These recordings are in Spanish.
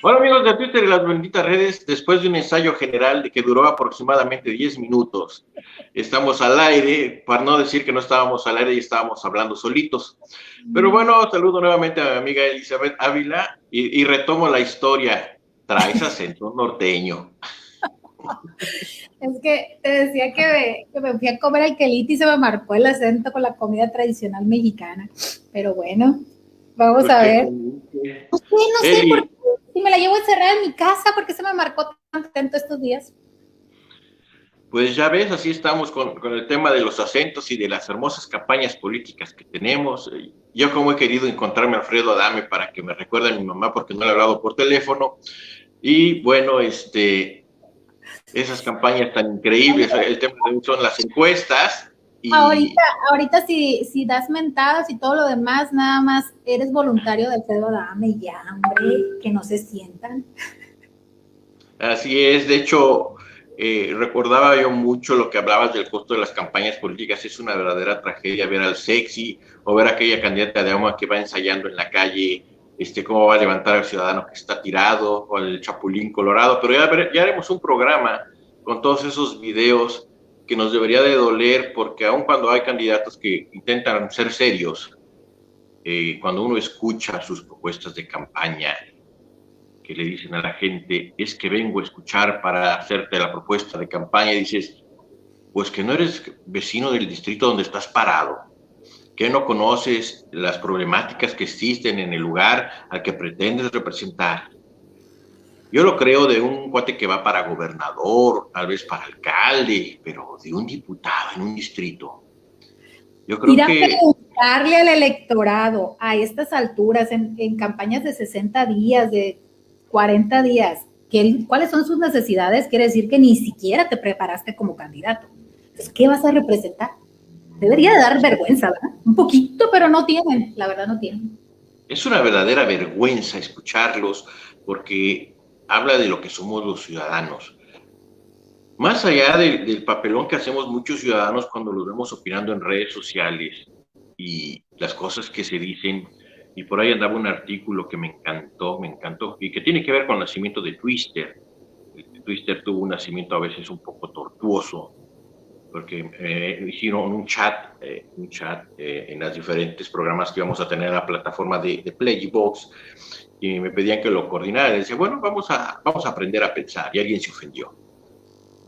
Hola amigos de Twitter y las benditas redes, después de un ensayo general de que duró aproximadamente 10 minutos, estamos al aire, para no decir que no estábamos al aire y estábamos hablando solitos. Pero bueno, saludo nuevamente a mi amiga Elizabeth Ávila y retomo la historia. Traes acento norteño. Es que te decía que me fui a comer al quelite y se me marcó el acento con la comida tradicional mexicana. Pero bueno, vamos Pues a que ver. No sé por Eli, qué. Si me la llevo encerrada en mi casa, ¿por qué se me marcó tanto acento estos días? pues ya ves, así estamos con el tema de los acentos y de las hermosas campañas políticas que tenemos. Yo como he querido encontrarme a Alfredo Adame para que me recuerde a mi mamá porque no le he hablado por teléfono. Y bueno, esas campañas tan increíbles, el tema de hoy son las encuestas Ahorita, y ahorita si das mentadas y todo lo demás, nada más eres voluntario de Alfredo Adame y ya, hombre, que no se sientan. así es. De hecho, recordaba yo mucho lo que hablabas del costo de las campañas políticas. Es una verdadera tragedia ver al sexy o ver a aquella candidata de AUMA que va ensayando en la calle, cómo va a levantar al ciudadano que está tirado o al chapulín colorado. Pero ya haremos un programa con todos esos videos que nos debería de doler porque aun cuando hay candidatos que intentan ser serios, cuando uno escucha sus propuestas de campaña, que le dicen a la gente, es que vengo a escuchar para hacerte la propuesta de campaña, y dices, pues que no eres vecino del distrito donde estás parado, que no conoces las problemáticas que existen en el lugar al que pretendes representar. Yo lo creo de un cuate que va para gobernador, tal vez para alcalde, pero de un diputado en un distrito. Yo creo Ir a que preguntarle al electorado a estas alturas, en campañas de 60 días, de 40 días, cuáles son sus necesidades, quiere decir que ni siquiera te preparaste como candidato. Entonces, ¿qué vas a representar? Debería de dar vergüenza, ¿verdad? Un poquito, pero no tienen, la verdad no tienen. es una verdadera vergüenza escucharlos porque habla de lo que somos los ciudadanos. Más allá del papelón que hacemos muchos ciudadanos cuando los vemos opinando en redes sociales y las cosas que se dicen, y por ahí andaba un artículo que me encantó, y que tiene que ver con el nacimiento de Twitter. Twitter tuvo un nacimiento a veces un poco tortuoso, porque hicieron un chat en los diferentes programas que íbamos a tener en la plataforma de Playbox, y me pedían que lo coordinara. Y decía, bueno, vamos a aprender a pensar, y alguien se ofendió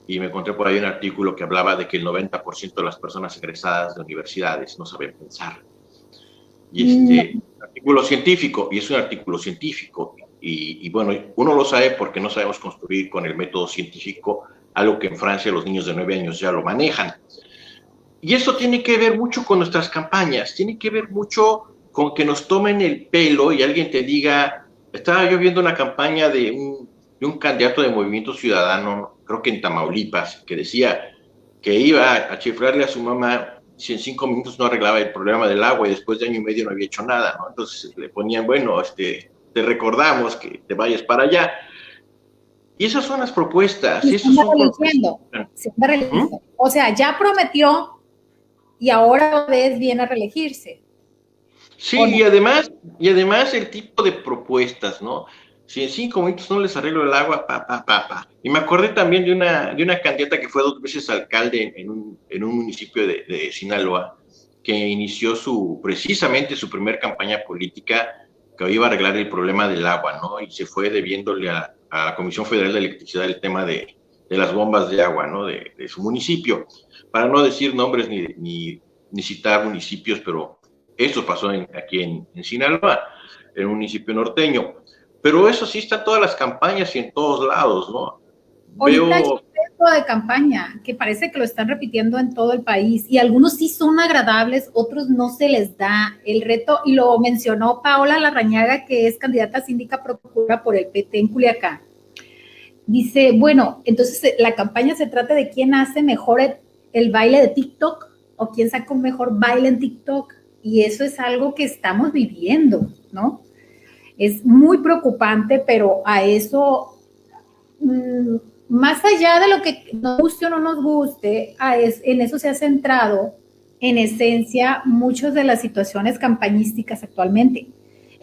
y me encontré por ahí un artículo que hablaba de que el 90% de las personas egresadas de universidades no saben pensar. Y artículo científico, y es un artículo científico, y bueno, uno lo sabe porque no sabemos construir con el método científico algo que en Francia los niños de 9 años ya lo manejan. Y eso tiene que ver mucho con nuestras campañas, tiene que ver mucho con que nos tomen el pelo y alguien te diga, estaba yo viendo una campaña de un candidato de Movimiento Ciudadano, creo que en Tamaulipas, que decía que iba a chiflarle a su mamá si en 5 minutos no arreglaba el problema del agua y después de año y medio no había hecho nada, ¿no? Entonces le ponían, bueno, te recordamos que te vayas para allá. Y esas son las propuestas, Y y se esos anda son con los que se religiendo, buscan. se anda ¿Mm? religiendo. O sea, ya prometió y ahora vez viene a reelegirse. ¿O Sí, no? y además el tipo de propuestas, ¿no? Si en 5 minutos no les arreglo el agua, pa. Y me acordé también de una candidata que fue 2 veces alcalde en un municipio de Sinaloa, que inició precisamente su primer campaña política que iba a arreglar el problema del agua, ¿no? Y se fue debiéndole a la Comisión Federal de Electricidad el tema de las bombas de agua, ¿no? De su municipio. Para no decir nombres ni citar municipios, pero eso pasó aquí en Sinaloa, en un municipio norteño. Pero eso sí está en todas las campañas y en todos lados, ¿no? Ahorita hay un Veo, reto de campaña que parece que lo están repitiendo en todo el país y algunos sí son agradables, otros no se les da el reto y lo mencionó Paola Larrañaga, que es candidata a síndica procura por el PT en Culiacán. Dice, bueno, entonces la campaña se trata de quién hace mejor el baile de TikTok o quién saca un mejor baile en TikTok y eso es algo que estamos viviendo, ¿no? Es muy preocupante, pero a eso más allá de lo que nos guste o no nos guste, en eso se ha centrado en esencia muchas de las situaciones campañísticas actualmente.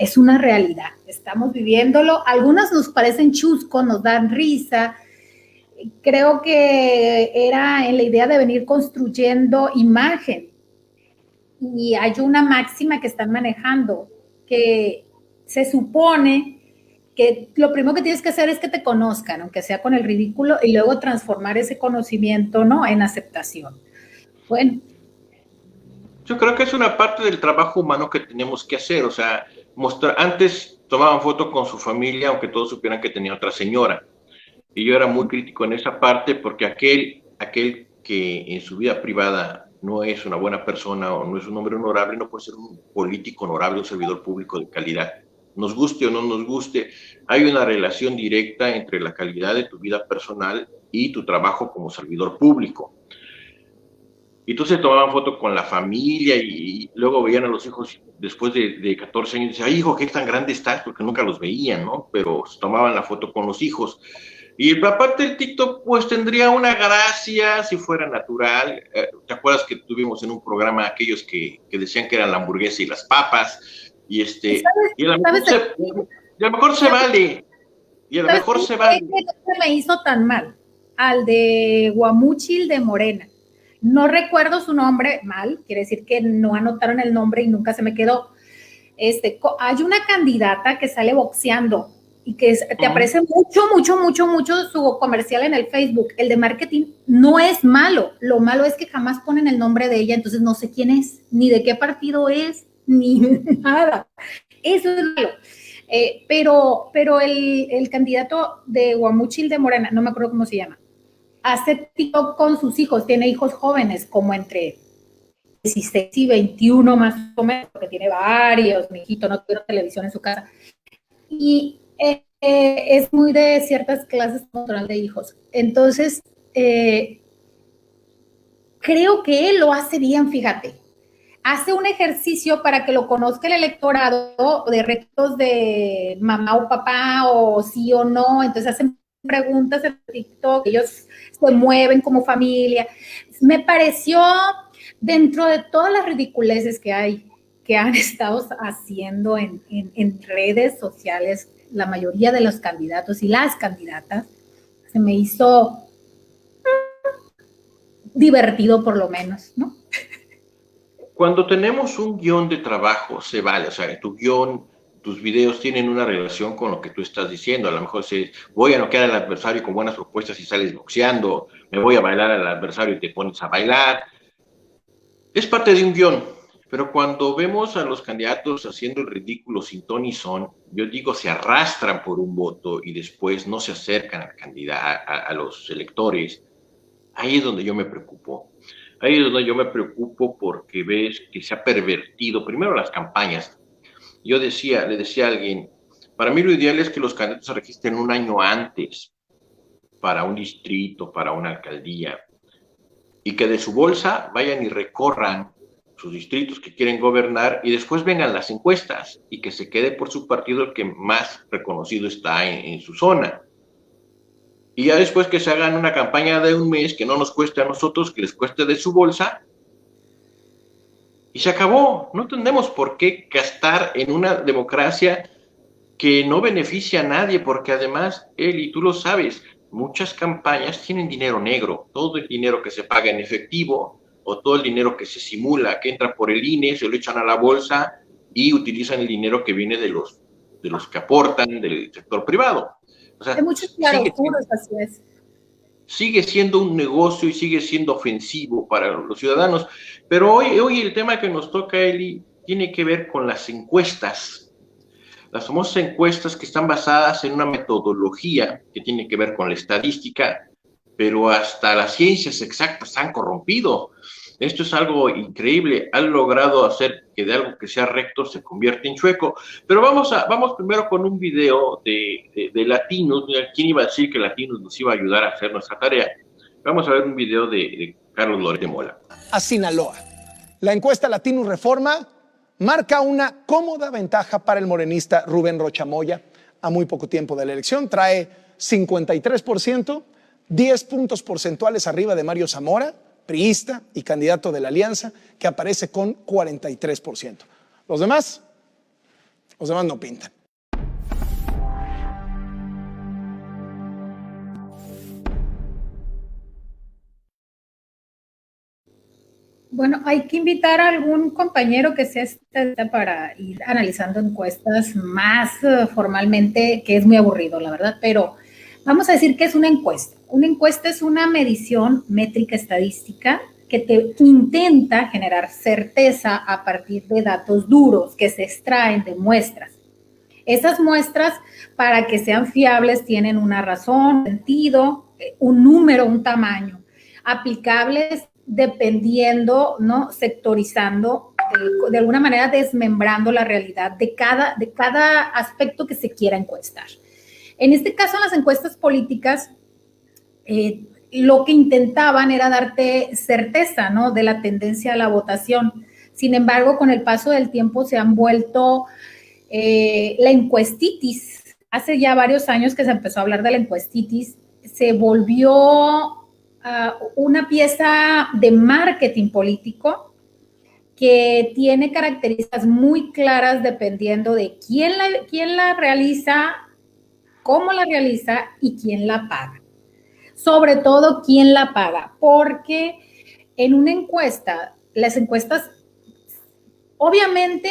es una realidad, estamos viviéndolo. Algunas nos parecen chusco, nos dan risa. Creo que era en la idea de venir construyendo imagen. Y hay una máxima que están manejando, que se supone que lo primero que tienes que hacer es que te conozcan, aunque sea con el ridículo, y luego transformar ese conocimiento, ¿no?, en aceptación. Bueno. Yo creo que es una parte del trabajo humano que tenemos que hacer, o sea, mostrar, antes tomaban foto con su familia, aunque todos supieran que tenía otra señora, y yo era muy crítico en esa parte porque aquel que en su vida privada no es una buena persona o no es un hombre honorable, no puede ser un político honorable, un servidor público de calidad. Nos guste o no nos guste, hay una relación directa entre la calidad de tu vida personal y tu trabajo como servidor público. Y entonces tomaban foto con la familia y luego veían a los hijos después de 14 años y decían, ay, hijo, qué tan grande estás, porque nunca los veían, ¿no? Pero tomaban la foto con los hijos. Y aparte del TikTok, pues tendría una gracia si fuera natural. ¿Te acuerdas que tuvimos en un programa aquellos que decían que eran la hamburguesa y las papas? Y y a lo mejor se vale. Y a lo mejor se vale. ¿Qué me hizo tan mal? Al de Guamúchil de Morena. No recuerdo su nombre mal, quiere decir que no anotaron el nombre y nunca se me quedó. Hay una candidata que sale boxeando y que te aparece mucho su comercial en el Facebook. El de marketing no es malo, lo malo es que jamás ponen el nombre de ella, entonces no sé quién es, ni de qué partido es, ni nada. Eso es malo. Pero el candidato de Guamúchil de Morena, no me acuerdo cómo se llama, hace TikTok con sus hijos, tiene hijos jóvenes, como entre 16 y 21 más o menos, porque tiene varios, mi hijito no tiene televisión en su casa. Y es muy de ciertas clases culturales de hijos. Entonces, creo que él lo hace bien, fíjate. Hace un ejercicio para que lo conozca el electorado de retos de mamá o papá, o sí o no. Entonces hacen preguntas en TikTok, ellos se mueven como familia. Me pareció, dentro de todas las ridiculeces que hay, que han estado haciendo en redes sociales, la mayoría de los candidatos y las candidatas, se me hizo divertido por lo menos, ¿no? Cuando tenemos un guión de trabajo, se vale, o sea, tu guión, tus videos tienen una relación con lo que tú estás diciendo. A lo mejor voy a noquear al adversario con buenas propuestas y sales boxeando, me voy a bailar al adversario y te pones a bailar. Es parte de un guión, pero cuando vemos a los candidatos haciendo el ridículo sin ton y son, yo digo, se arrastran por un voto y después no se acercan al candidato, a los electores, ahí es donde yo me preocupo. Ahí es donde yo me preocupo porque ves que se ha pervertido primero las campañas. Le decía a alguien, para mí lo ideal es que los candidatos se registren un año antes para un distrito, para una alcaldía, y que de su bolsa vayan y recorran sus distritos que quieren gobernar y después vengan las encuestas y que se quede por su partido el que más reconocido está en su zona. Y ya después que se hagan una campaña de un mes que no nos cueste a nosotros, que les cueste de su bolsa, y se acabó. No tenemos por qué gastar en una democracia que no beneficia a nadie, porque además, Eli, tú lo sabes, muchas campañas tienen dinero negro. Todo el dinero que se paga en efectivo o todo el dinero que se simula, que entra por el INE, se lo echan a la bolsa y utilizan el dinero que viene de los que aportan del sector privado. O sea, hay muchos claroscuros, así es. Sigue siendo un negocio y sigue siendo ofensivo para los ciudadanos. Pero hoy el tema que nos toca, Eli, tiene que ver con las encuestas. Las famosas encuestas que están basadas en una metodología que tiene que ver con la estadística, pero hasta las ciencias exactas han corrompido. Esto es algo increíble. Han logrado hacer que de algo que sea recto se convierta en chueco. Pero vamos primero con un video de Latinos. ¿Quién iba a decir que Latinos nos iba a ayudar a hacer nuestra tarea? Vamos a ver un video de Carlos Loret de Mola. A Sinaloa. La encuesta Latinos Reforma marca una cómoda ventaja para el morenista Rubén Rocha Moya. A muy poco tiempo de la elección trae 53%, 10 puntos porcentuales arriba de Mario Zamora, priista y candidato de la Alianza, que aparece con 43%. Los demás, Los demás no pintan. Bueno, hay que invitar a algún compañero que sea para ir analizando encuestas más formalmente, que es muy aburrido, la verdad, pero vamos a decir que es una encuesta. Una encuesta es una medición métrica estadística que te intenta generar certeza a partir de datos duros que se extraen de muestras. Esas muestras, para que sean fiables, tienen una razón, un sentido, un número, un tamaño, aplicables dependiendo, ¿no? Sectorizando, de alguna manera desmembrando la realidad de cada aspecto que se quiera encuestar. En este caso, en las encuestas políticas, lo que intentaban era darte certeza, ¿no? De la tendencia a la votación. Sin embargo, con el paso del tiempo se han vuelto la encuestitis. Hace ya varios años que se empezó a hablar de la encuestitis, se volvió una pieza de marketing político que tiene características muy claras dependiendo de quién la realiza, cómo la realiza y quién la paga. Sobre todo quién la paga, porque en una encuesta, las encuestas obviamente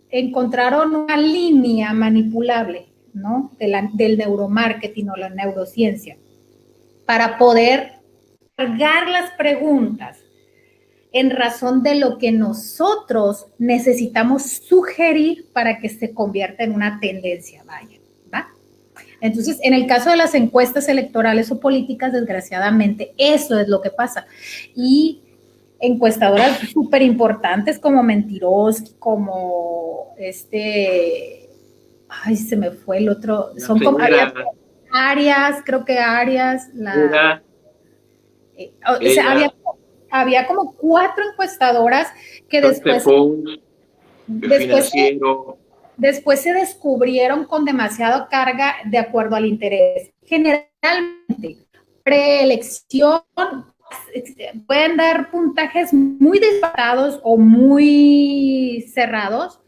encontraron una línea manipulable, ¿no? Del neuromarketing o la neurociencia, para poder cargar las preguntas en razón de lo que nosotros necesitamos sugerir para que se convierta en una tendencia, vaya, ¿va? Entonces, en el caso de las encuestas electorales o políticas, desgraciadamente, eso es lo que pasa. Y encuestadoras súper importantes como Mentiroski, como ay, se me fue el otro, son como Arias, creo que Arias, o sea, había como 4 encuestadoras que después se descubrieron con demasiada carga de acuerdo al interés. Generalmente, preelección, pueden dar puntajes muy disparados o muy cerrados,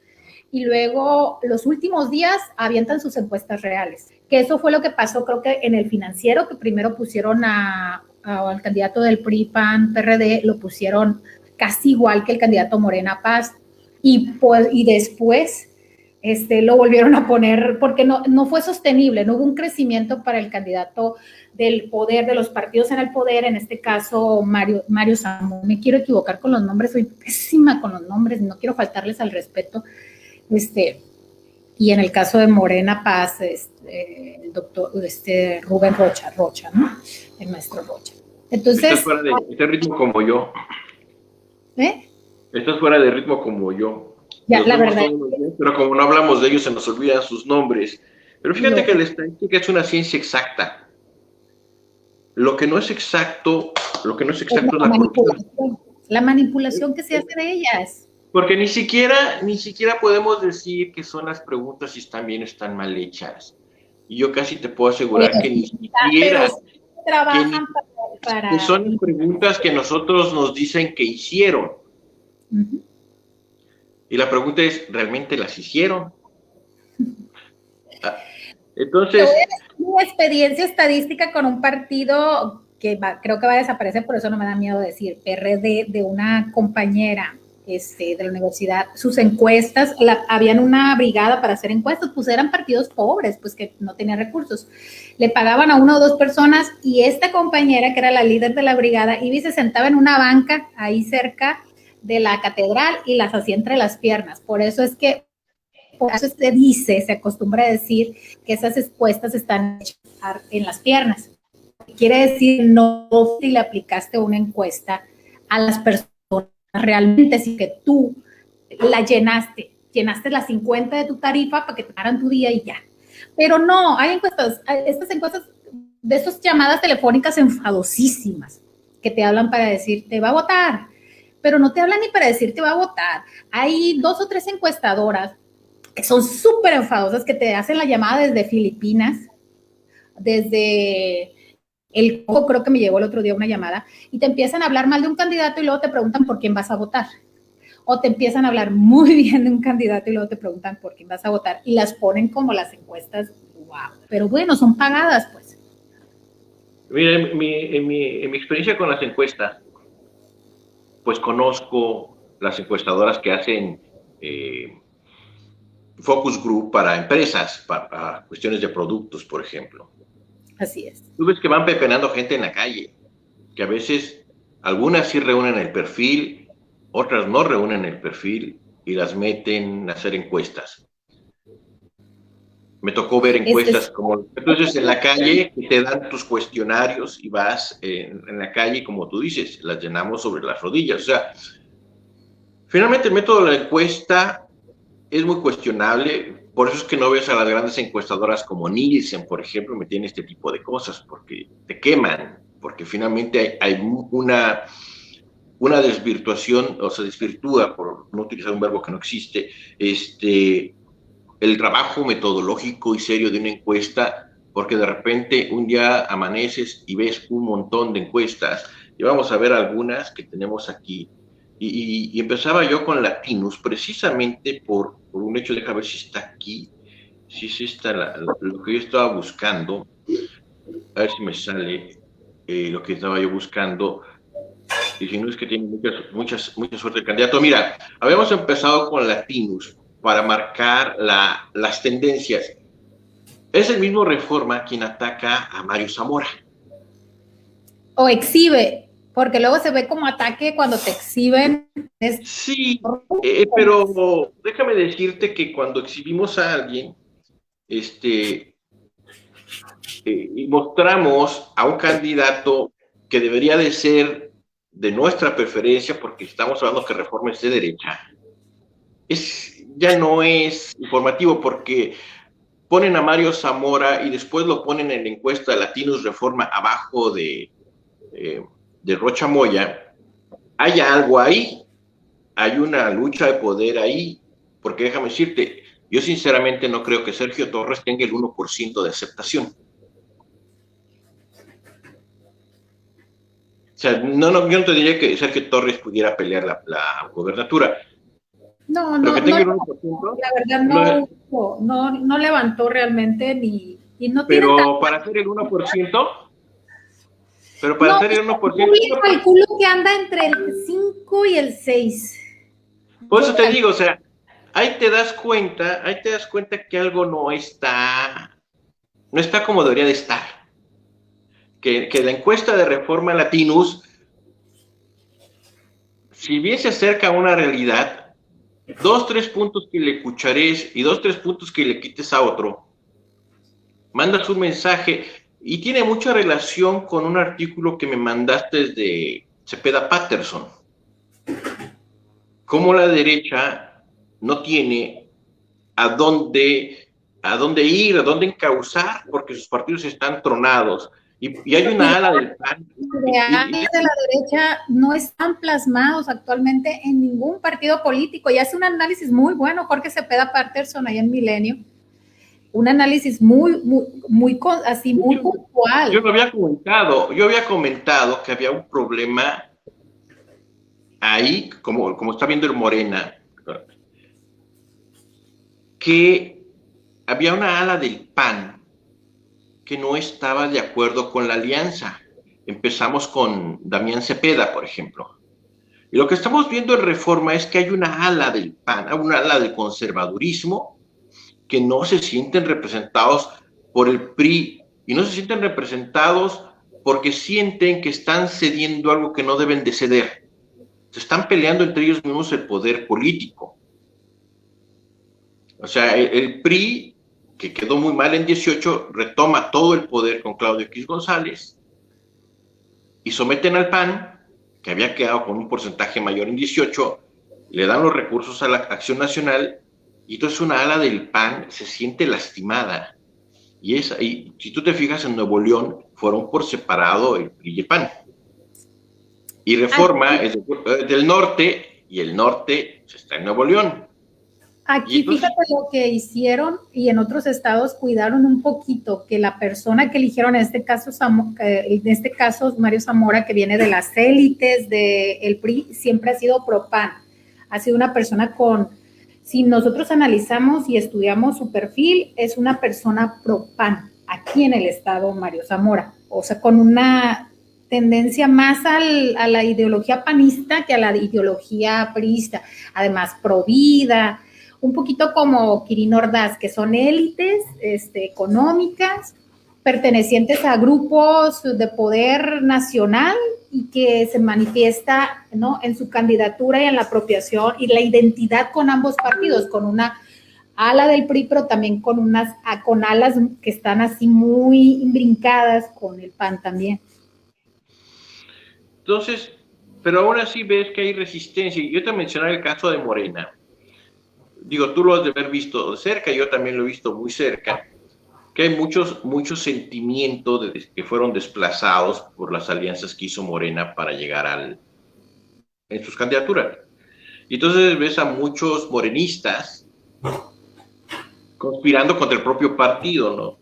y luego los últimos días avientan sus encuestas reales. Que eso fue lo que pasó, creo que en el Financiero, que primero pusieron al candidato del PRI, PAN, PRD, lo pusieron casi igual que el candidato Morena Paz, y después lo volvieron a poner, porque no fue sostenible, no hubo un crecimiento para el candidato del poder, de los partidos en el poder, en este caso Mario Zamora. Me quiero equivocar con los nombres, soy pésima con los nombres, no quiero faltarles al respeto. Y en el caso de Morena Paz, el doctor Rubén Rocha, ¿no? El maestro Rocha. Entonces, estás fuera de ritmo como yo. Estás fuera de ritmo como yo. Ya, la verdad. Pero como no hablamos de ellos, se nos olvidan sus nombres. Pero fíjate que la estadística es una ciencia exacta. Lo que no es exacto es la manipulación. La manipulación que se hace de ellas. Porque ni siquiera podemos decir que son las preguntas si están bien o están mal hechas. Y yo casi te puedo asegurar que ni siquiera trabajan que son las preguntas que nosotros nos dicen que hicieron. Uh-huh. Y la pregunta es, ¿realmente las hicieron? Entonces, una experiencia estadística con un partido que creo que va a desaparecer, por eso no me da miedo decir, PRD, de una compañera de la universidad. Sus encuestas, habían una brigada para hacer encuestas, pues eran partidos pobres, pues que no tenían recursos. Le pagaban a 1 o 2 personas, y esta compañera, que era la líder de la brigada, iba y se sentaba en una banca ahí cerca de la catedral y las hacía entre las piernas. Por eso se acostumbra a decir que esas encuestas están hechas en las piernas. Quiere decir, no si le aplicaste una encuesta a las personas realmente, si que tú la llenaste las 50 de tu tarifa para que te pagaran tu día y ya. Pero no, hay encuestas, estas encuestas de esas llamadas telefónicas enfadosísimas que te hablan para decirte va a votar, pero no te hablan ni para decirte va a votar. Hay 2 o 3 encuestadoras que son súper enfadosas, que te hacen la llamada desde Filipinas, desde creo que me llegó el otro día una llamada, y te empiezan a hablar mal de un candidato y luego te preguntan por quién vas a votar. o te empiezan a hablar muy bien de un candidato y luego te preguntan por quién vas a votar y las ponen como las encuestas, wow, pero bueno, son pagadas pues. Mira, en mi experiencia con las encuestas, pues conozco las encuestadoras que hacen focus group para empresas, para cuestiones de productos, por ejemplo. Así es. Tú ves que van pepenando gente en la calle, que a veces algunas sí reúnen el perfil, otras no reúnen el perfil y las meten a hacer encuestas. Me tocó ver encuestas como entonces en la calle, que te dan tus cuestionarios y vas en la calle, como tú dices, las llenamos sobre las rodillas. O sea, finalmente el método de la encuesta es muy cuestionable, por eso es que no ves a las grandes encuestadoras como Nielsen, por ejemplo, metiendo este tipo de cosas, porque te queman, porque finalmente hay una desvirtuación, o se desvirtúa, por no utilizar un verbo que no existe, el trabajo metodológico y serio de una encuesta, porque de repente un día amaneces y ves un montón de encuestas, y vamos a ver algunas que tenemos aquí, y empezaba yo con Latinus, precisamente por un hecho, déjame ver si está aquí, si es esta lo que yo estaba buscando, a ver si me sale lo que estaba yo buscando, y si no es que tiene mucha suerte el candidato. Mira, habíamos empezado con Latinus para marcar las tendencias. Es el mismo Reforma quien ataca a Mario Zamora. O exhibe, porque luego se ve como ataque cuando te exhiben. Sí, pero déjame decirte que cuando exhibimos a alguien, y mostramos a un candidato que debería de ser de nuestra preferencia, porque estamos hablando que Reforma es de derecha, ya no es informativo, porque ponen a Mario Zamora y después lo ponen en la encuesta de Latinus Reforma abajo de Rocha Moya. Hay algo ahí, hay una lucha de poder ahí, porque déjame decirte, yo sinceramente no creo que Sergio Torres tenga el 1% de aceptación. O sea, yo no te diría que Sergio Torres pudiera pelear la gobernatura. No, pero no, que tenga no, el 1%, la verdad no levantó realmente ni, y no tiene pero para hacer el 1%, pero para hacer el 1%, yo calculo que anda entre el 5 y el 6. Por eso te digo, o sea, ahí te das cuenta que algo no está como debería de estar. Que la encuesta de Reforma Latinus, si bien se acerca a una realidad, 2, 3 puntos que le cuchares y 2, 3 puntos que le quites a otro, mandas un mensaje y tiene mucha relación con un artículo que me mandaste de Cepeda Patterson. Cómo la derecha no tiene a dónde ir, a dónde encauzar, porque sus partidos están tronados. Y hay una ala del PAN. Los ideales de la derecha no están plasmados actualmente en ningún partido político. Y hace un análisis muy bueno Jorge Cepeda Patterson ahí en Milenio. Un análisis muy puntual. Yo había comentado que había un problema ahí, como está viendo el Morena, que había una ala del PAN que no estaba de acuerdo con la alianza. Empezamos con Damián Cepeda, por ejemplo. Y lo que estamos viendo en Reforma es que hay una ala del PAN, una ala del conservadurismo, que no se sienten representados por el PRI y no se sienten representados porque sienten que están cediendo algo que no deben de ceder. Se están peleando entre ellos mismos el poder político. O sea, el PRI, que quedó muy mal en 18, retoma todo el poder con Claudio X González y someten al PAN, que había quedado con un porcentaje mayor en 18, le dan los recursos a la Acción Nacional y entonces una ala del PAN se siente lastimada. Y si tú te fijas en Nuevo León, fueron por separado el PRI y el PAN. Y Reforma es del norte, y el norte está en Nuevo León. Aquí entonces, fíjate lo que hicieron, y en otros estados cuidaron un poquito, que la persona que eligieron, en este caso Mario Zamora, que viene de las élites del PRI, siempre ha sido pro-PAN. Ha sido una persona si nosotros analizamos y estudiamos su perfil, es una persona pro PAN, aquí en el estado Mario Zamora, o sea, con una tendencia más a la ideología panista que a la ideología priista, además pro vida, un poquito como Quirino Ordaz, que son élites económicas, pertenecientes a grupos de poder nacional y que se manifiesta, ¿no?, en su candidatura y en la apropiación y la identidad con ambos partidos, con una ala del PRI, pero también con alas que están así muy imbrincadas con el PAN también. Entonces, pero aún así ves que hay resistencia. Yo te mencionaba el caso de Morena. Digo, tú lo has de haber visto de cerca, yo también lo he visto muy cerca, que hay muchos sentimientos que fueron desplazados por las alianzas que hizo Morena para llegar en sus candidaturas. Y entonces ves a muchos morenistas conspirando contra el propio partido, ¿no?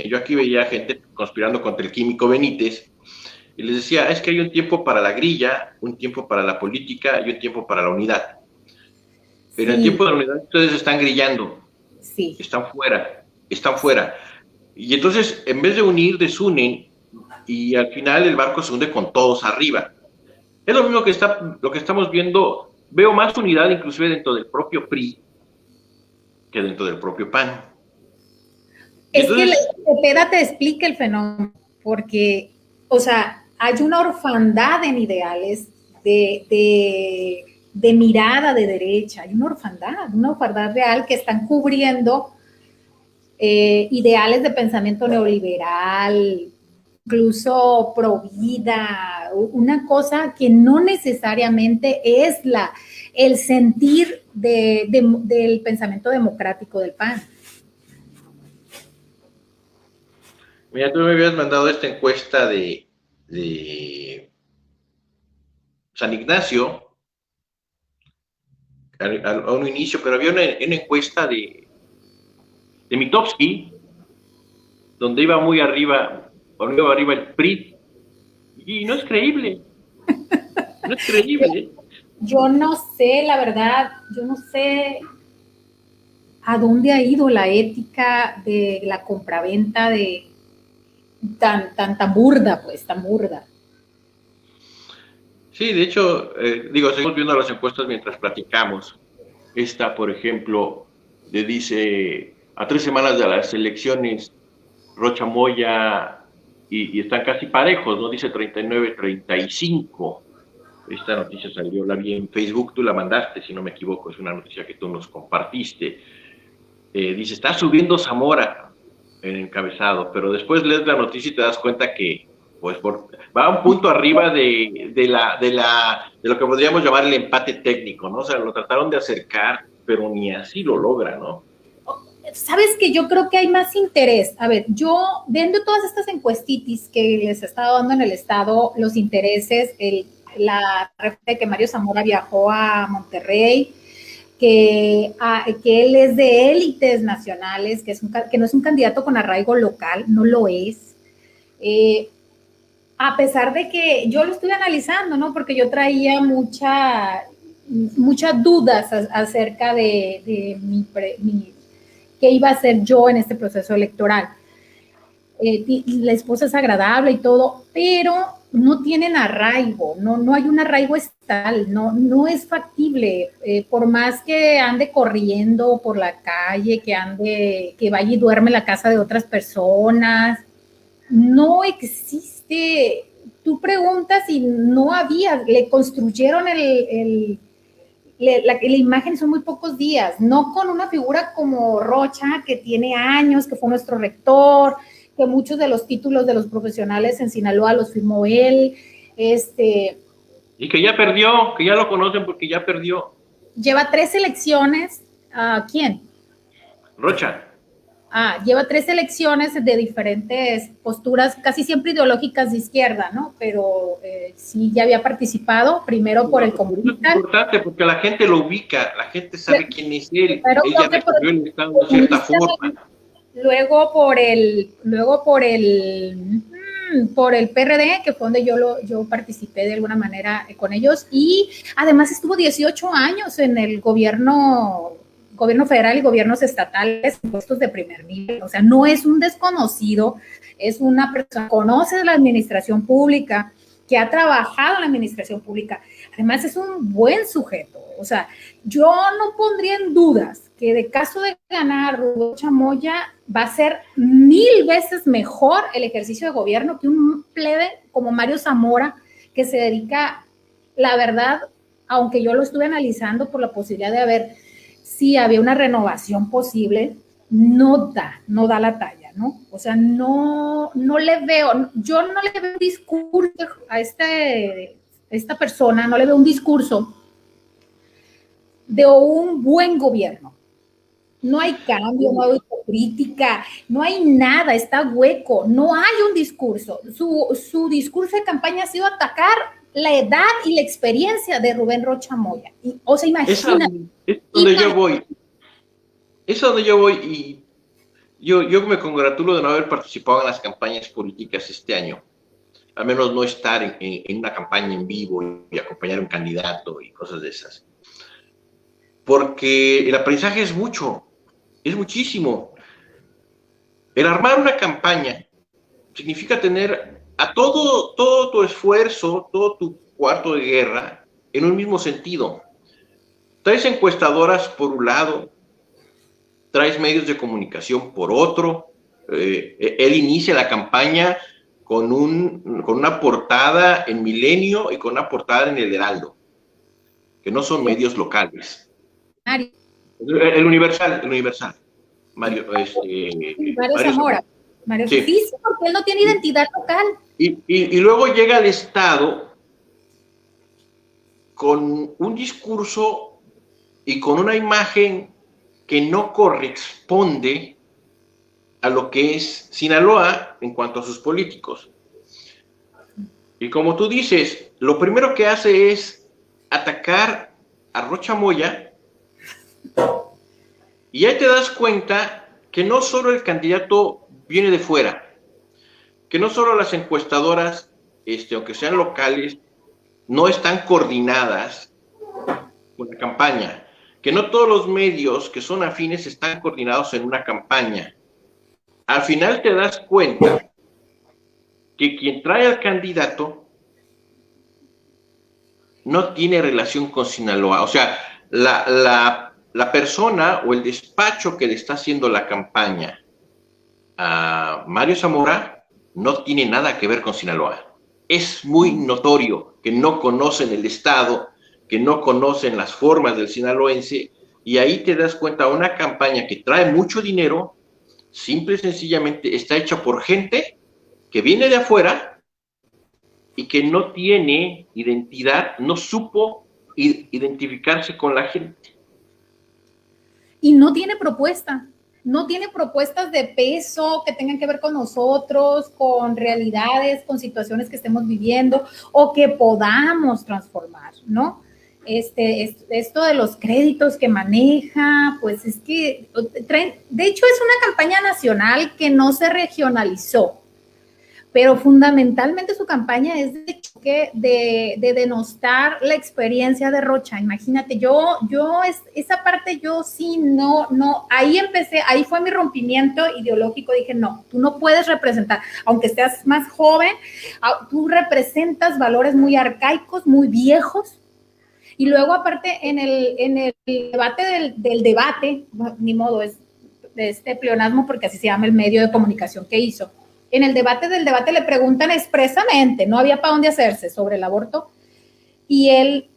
Yo aquí veía gente conspirando contra el Químico Benítez y les decía, es que hay un tiempo para la grilla, un tiempo para la política y un tiempo para la unidad. Pero en el tiempo de la unidad ustedes están grillando, sí, están fuera. Y entonces, en vez de unir, desunen, y al final el barco se hunde con todos arriba. Es lo mismo lo que estamos viendo. Veo más unidad inclusive dentro del propio PRI que dentro del propio PAN. Es entonces, que Cepeda te explica el fenómeno, porque, o sea, hay una orfandad en ideales de mirada de derecha, hay una orfandad real que están cubriendo ideales de pensamiento neoliberal, incluso pro vida, una cosa que no necesariamente es el sentir del pensamiento democrático del PAN. Mira, tú me habías mandado esta encuesta de San Ignacio a un inicio, pero había una encuesta de Mitofsky, donde iba muy arriba, el PRI, y no es creíble. No es creíble. Yo no sé, la verdad, yo no sé a dónde ha ido la ética de la compraventa de tan burda, pues, tan burda. Sí, de hecho, seguimos viendo las encuestas mientras platicamos. Esta, por ejemplo, le dice a 3 semanas de las elecciones, Rocha Moya, y están casi parejos, ¿no? Dice 39-35. Esta noticia salió, la vi en Facebook, tú la mandaste, si no me equivoco, es una noticia que tú nos compartiste. Dice, está subiendo Zamora en encabezado, pero después lees la noticia y te das cuenta que pues va a un punto arriba de lo que podríamos llamar el empate técnico, ¿no? O sea, lo trataron de acercar, pero ni así lo logra, ¿no? Sabes que yo creo que hay más interés. A ver, yo viendo todas estas encuestitis que les he estado dando en el estado, los intereses, la referencia que Mario Zamora viajó a Monterrey, que él es de élites nacionales, que no es un candidato con arraigo local, no lo es. A pesar de que yo lo estuve analizando, ¿no? Porque yo traía muchas dudas acerca de qué iba a hacer yo en este proceso electoral. La esposa es agradable y todo, pero no tienen arraigo, no hay un arraigo estatal, no es factible, por más que ande corriendo por la calle, que vaya y duerme en la casa de otras personas, no existe. Tú preguntas y no había, le construyeron la imagen son muy pocos días, no con una figura como Rocha, que tiene años, que fue nuestro rector, que muchos de los títulos de los profesionales en Sinaloa los firmó él. Y que ya perdió, que ya lo conocen porque ya perdió. Lleva 3 elecciones. ¿Quién? Rocha. Lleva 3 elecciones de diferentes posturas, casi siempre ideológicas de izquierda, ¿no? Pero sí ya había participado, primero por el comunista. Es importante porque la gente lo ubica, la gente sabe quién es él. Ella recorrió el estado de cierta forma. Luego por el por el PRD, que fue donde yo participé de alguna manera con ellos, y además estuvo 18 años en el gobierno federal y gobiernos estatales en puestos de primer nivel. O sea, no es un desconocido, es una persona que conoce la administración pública, que ha trabajado en la administración pública. Además, es un buen sujeto. O sea, yo no pondría en dudas que de caso de ganar Rubén Chamoya va a ser 1000 veces mejor el ejercicio de gobierno que un plebe como Mario Zamora, que se dedica, la verdad, aunque yo lo estuve analizando por la posibilidad de haber, si había una renovación posible, no da la talla, ¿no? O sea, no le veo, yo no le veo un discurso a esta persona, no le veo un discurso de un buen gobierno. No hay cambio, no hay autocrítica, no hay nada, está hueco, no hay un discurso. Su discurso de campaña ha sido atacar la edad y la experiencia de Rubén Rocha Moya. O sea, imagínate. Es donde yo voy. Es donde yo voy y yo me congratulo de no haber participado en las campañas políticas este año. Al menos no estar en una campaña en vivo y acompañar a un candidato y cosas de esas. Porque el aprendizaje es mucho. Es muchísimo. El armar una campaña significa tener a todo tu esfuerzo, todo tu cuarto de guerra en un mismo sentido. Traes encuestadoras por un lado, traes medios de comunicación por otro. Él inicia la campaña con una portada en Milenio y con una portada en El Heraldo, que no son medios locales. El Universal. Mario Zamora. Mario, sí, porque él no tiene identidad local. Y luego llega al Estado con un discurso y con una imagen que no corresponde a lo que es Sinaloa en cuanto a sus políticos. Y como tú dices, lo primero que hace es atacar a Rocha Moya. Y ahí te das cuenta que no solo el candidato viene de fuera, que no solo las encuestadoras, aunque sean locales, no están coordinadas con la campaña, que no todos los medios que son afines están coordinados en una campaña. Al final te das cuenta que quien trae al candidato no tiene relación con Sinaloa. O sea, la persona o el despacho que le está haciendo la campaña a Mario Zamora no tiene nada que ver con Sinaloa. Es muy notorio que no conocen el Estado, que no conocen las formas del sinaloense, y ahí te das cuenta, una campaña que trae mucho dinero, simple y sencillamente está hecha por gente que viene de afuera y que no tiene identidad, no supo identificarse con la gente. Y no tiene propuesta, no tiene propuestas de peso que tengan que ver con nosotros, con realidades, con situaciones que estemos viviendo o que podamos transformar, ¿no? Esto de los créditos que maneja, pues es que de hecho es una campaña nacional que no se regionalizó, pero fundamentalmente su campaña es de choque, de denostar la experiencia de Rocha. Imagínate, esa parte yo sí no, ahí empecé, ahí fue mi rompimiento ideológico. Dije, no, tú no puedes representar, aunque seas más joven, tú representas valores muy arcaicos, muy viejos. Y luego aparte en el debate del debate, ni modo, es de este pleonasmo porque así se llama el medio de comunicación que hizo. En el debate del debate le preguntan expresamente, no había para dónde hacerse, sobre el aborto, y él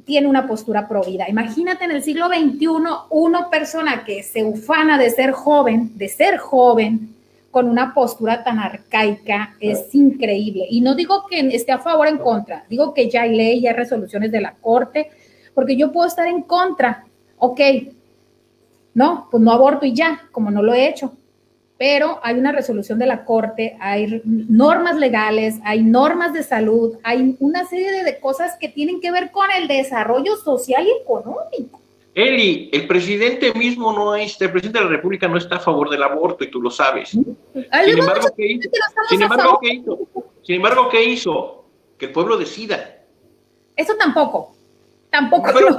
tiene una postura pro vida. Imagínate en el siglo XXI, una persona que se ufana de ser joven, con una postura tan arcaica, es increíble. Y no digo que esté a favor o en contra, digo que ya hay ley, ya hay resoluciones de la Corte, porque yo puedo estar en contra, ok, no, pues no aborto y ya, como no lo he hecho. Pero hay una resolución de la Corte, hay normas legales, hay normas de salud, hay una serie de cosas que tienen que ver con el desarrollo social y económico. Eli, el presidente mismo el presidente de la República no está a favor del aborto y tú lo sabes. Sin embargo, ¿qué hizo? Sin embargo, ¿qué hizo? Que el pueblo decida. Eso tampoco. Tampoco. Pero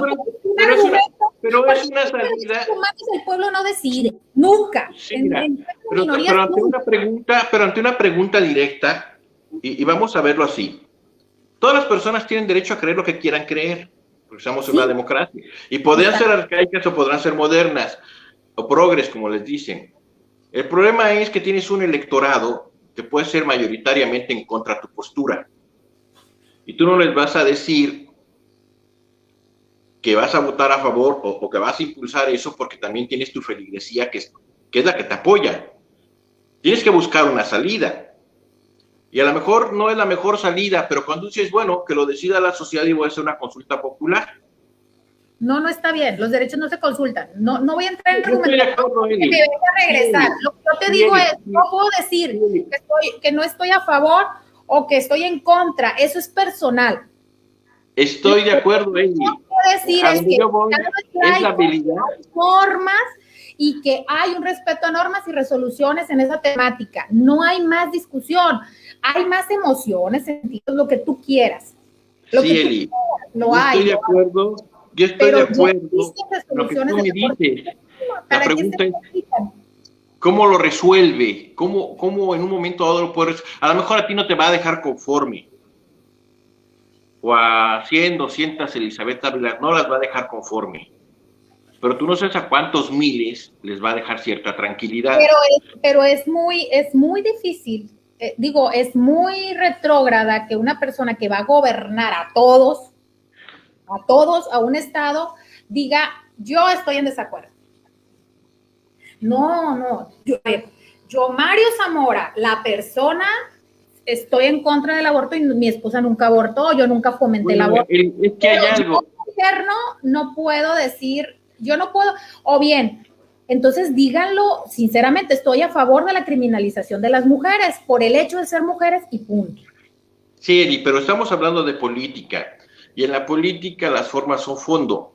es una salida. El pueblo no decide, nunca. Sí, mira, pero ante una pregunta directa, y vamos a verlo así. Todas las personas tienen derecho a creer lo que quieran creer, porque estamos en una democracia. Y podrán ser arcaicas o podrán ser modernas, o progres, como les dicen. El problema es que tienes un electorado que puede ser mayoritariamente en contra de tu postura. Y tú no les vas a decir que vas a votar a favor o que vas a impulsar eso porque también tienes tu feligresía que es la que te apoya. Tienes que buscar una salida. Y a lo mejor no es la mejor salida, pero cuando dices, bueno, que lo decida la sociedad y voy a hacer una consulta popular. No está bien, los derechos no se consultan. No voy a entrar en argumentación que me venga a regresar. Lo que yo te digo es, no puedo decir que no estoy a favor o que estoy en contra. Eso es personal. Estoy de acuerdo, Eli. Lo que puedo decir es que es la habilidad. Hay normas y que hay un respeto a normas y resoluciones en esa temática. No hay más discusión. Hay más emociones, sentidos, lo que tú quieras. Sí, Eli. Yo estoy de acuerdo. Yo estoy de acuerdo. Lo que tú me dices. La pregunta es, ¿cómo lo resuelve? ¿Cómo en un momento dado lo puedes? A lo mejor a ti no te va a dejar conforme. O a 100, 200 Elizabeth Ávila no las va a dejar conforme. Pero tú no sabes a cuántos miles les va a dejar cierta tranquilidad. Pero es muy difícil. Es muy retrógrada que una persona que va a gobernar a todos, a un estado, diga, yo estoy en desacuerdo. No, yo Mario Zamora, la persona, estoy en contra del aborto y mi esposa nunca abortó, yo nunca fomenté el aborto. Es que hay algo. Yo no puedo decir, yo no puedo, o bien, entonces díganlo sinceramente, estoy a favor de la criminalización de las mujeres por el hecho de ser mujeres y punto. Sí, Eli, pero estamos hablando de política y en la política las formas son fondo.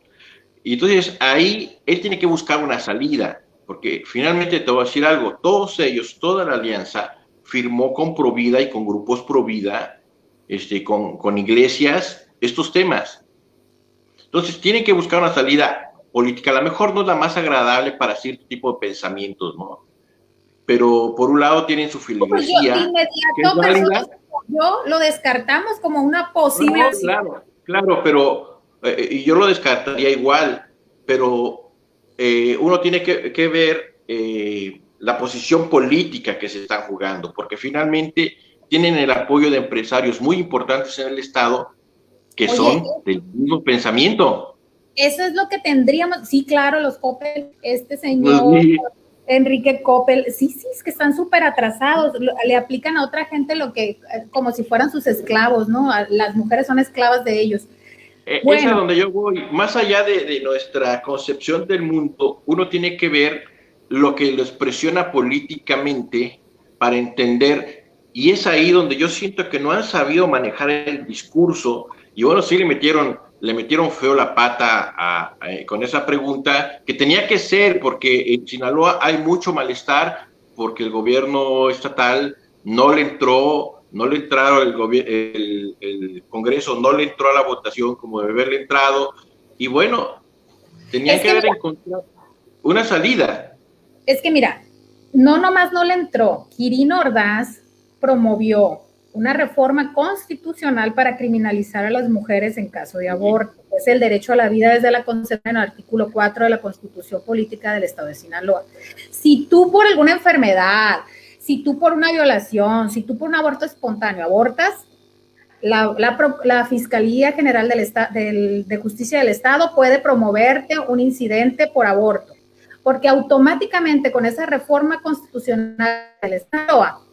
Y entonces ahí él tiene que buscar una salida, porque finalmente te voy a decir algo, todos ellos, toda la alianza firmó con Provida y con grupos Provida, con iglesias, estos temas. Entonces tienen que buscar una salida política, a lo mejor no es la más agradable para cierto tipo de pensamientos, ¿no? Pero por un lado tienen su feligresía. Yo lo descartamos como una posible. No, claro, pero y yo lo descartaría igual, pero uno tiene que ver la posición política que se están jugando, porque finalmente tienen el apoyo de empresarios muy importantes en el Estado que son del mismo pensamiento. Eso es lo que tendríamos, sí, claro, los Coppel, señor Enrique Coppel, sí, es que están súper atrasados, le aplican a otra gente lo que, como si fueran sus esclavos, ¿no? Las mujeres son esclavas de ellos. Bueno. Es a donde yo voy, más allá de nuestra concepción del mundo, uno tiene que ver lo que los presiona políticamente para entender, y es ahí donde yo siento que no han sabido manejar el discurso, y bueno, sí le metieron feo la pata con esa pregunta, que tenía que ser, porque en Sinaloa hay mucho malestar, porque el gobierno estatal no le entraron, el Congreso no le entró a la votación como debe haberle entrado, y bueno, tenía que haber encontrado una salida. Es que mira, nomás no le entró, Quirino Ordaz promovió una reforma constitucional para criminalizar a las mujeres en caso de aborto. Es el derecho a la vida desde la concepción en el artículo 4 de la Constitución Política del Estado de Sinaloa. Si tú por alguna enfermedad, si tú por una violación, si tú por un aborto espontáneo abortas, la Fiscalía General de Justicia del Estado puede promoverte un incidente por aborto, porque automáticamente con esa reforma constitucional del Estado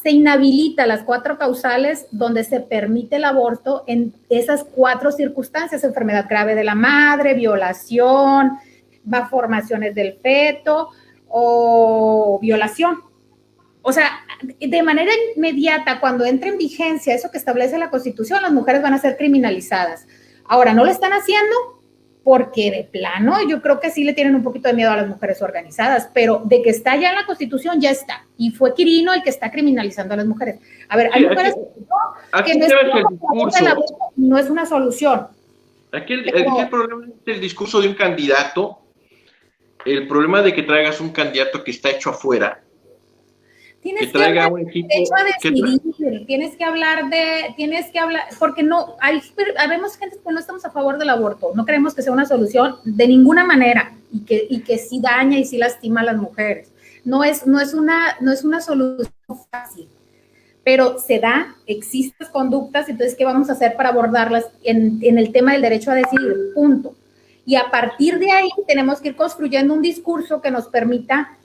se inhabilita las 4 causales donde se permite el aborto en esas 4 circunstancias: enfermedad grave de la madre, violación, malformaciones del feto o violación. O sea, de manera inmediata, cuando entre en vigencia eso que establece la Constitución, las mujeres van a ser criminalizadas. Ahora, ¿no lo están haciendo? porque de plano yo creo que sí le tienen un poquito de miedo a las mujeres organizadas, pero de que está ya en la Constitución, ya está. Y fue Quirino el que está criminalizando a las mujeres. A ver, hay mujeres aquí que no, el discurso. No es una solución. Aquí el problema es el discurso de un candidato, el problema de que traigas un candidato que está hecho afuera, Tienes que traiga un equipo, tienes que hablar, porque no, habemos gente que no estamos a favor del aborto, no creemos que sea una solución de ninguna manera, y que sí daña y sí lastima a las mujeres. No es una solución fácil, pero existen conductas, entonces, ¿qué vamos a hacer para abordarlas en el tema del derecho a decidir? Punto. Y a partir de ahí tenemos que ir construyendo un discurso que nos permita,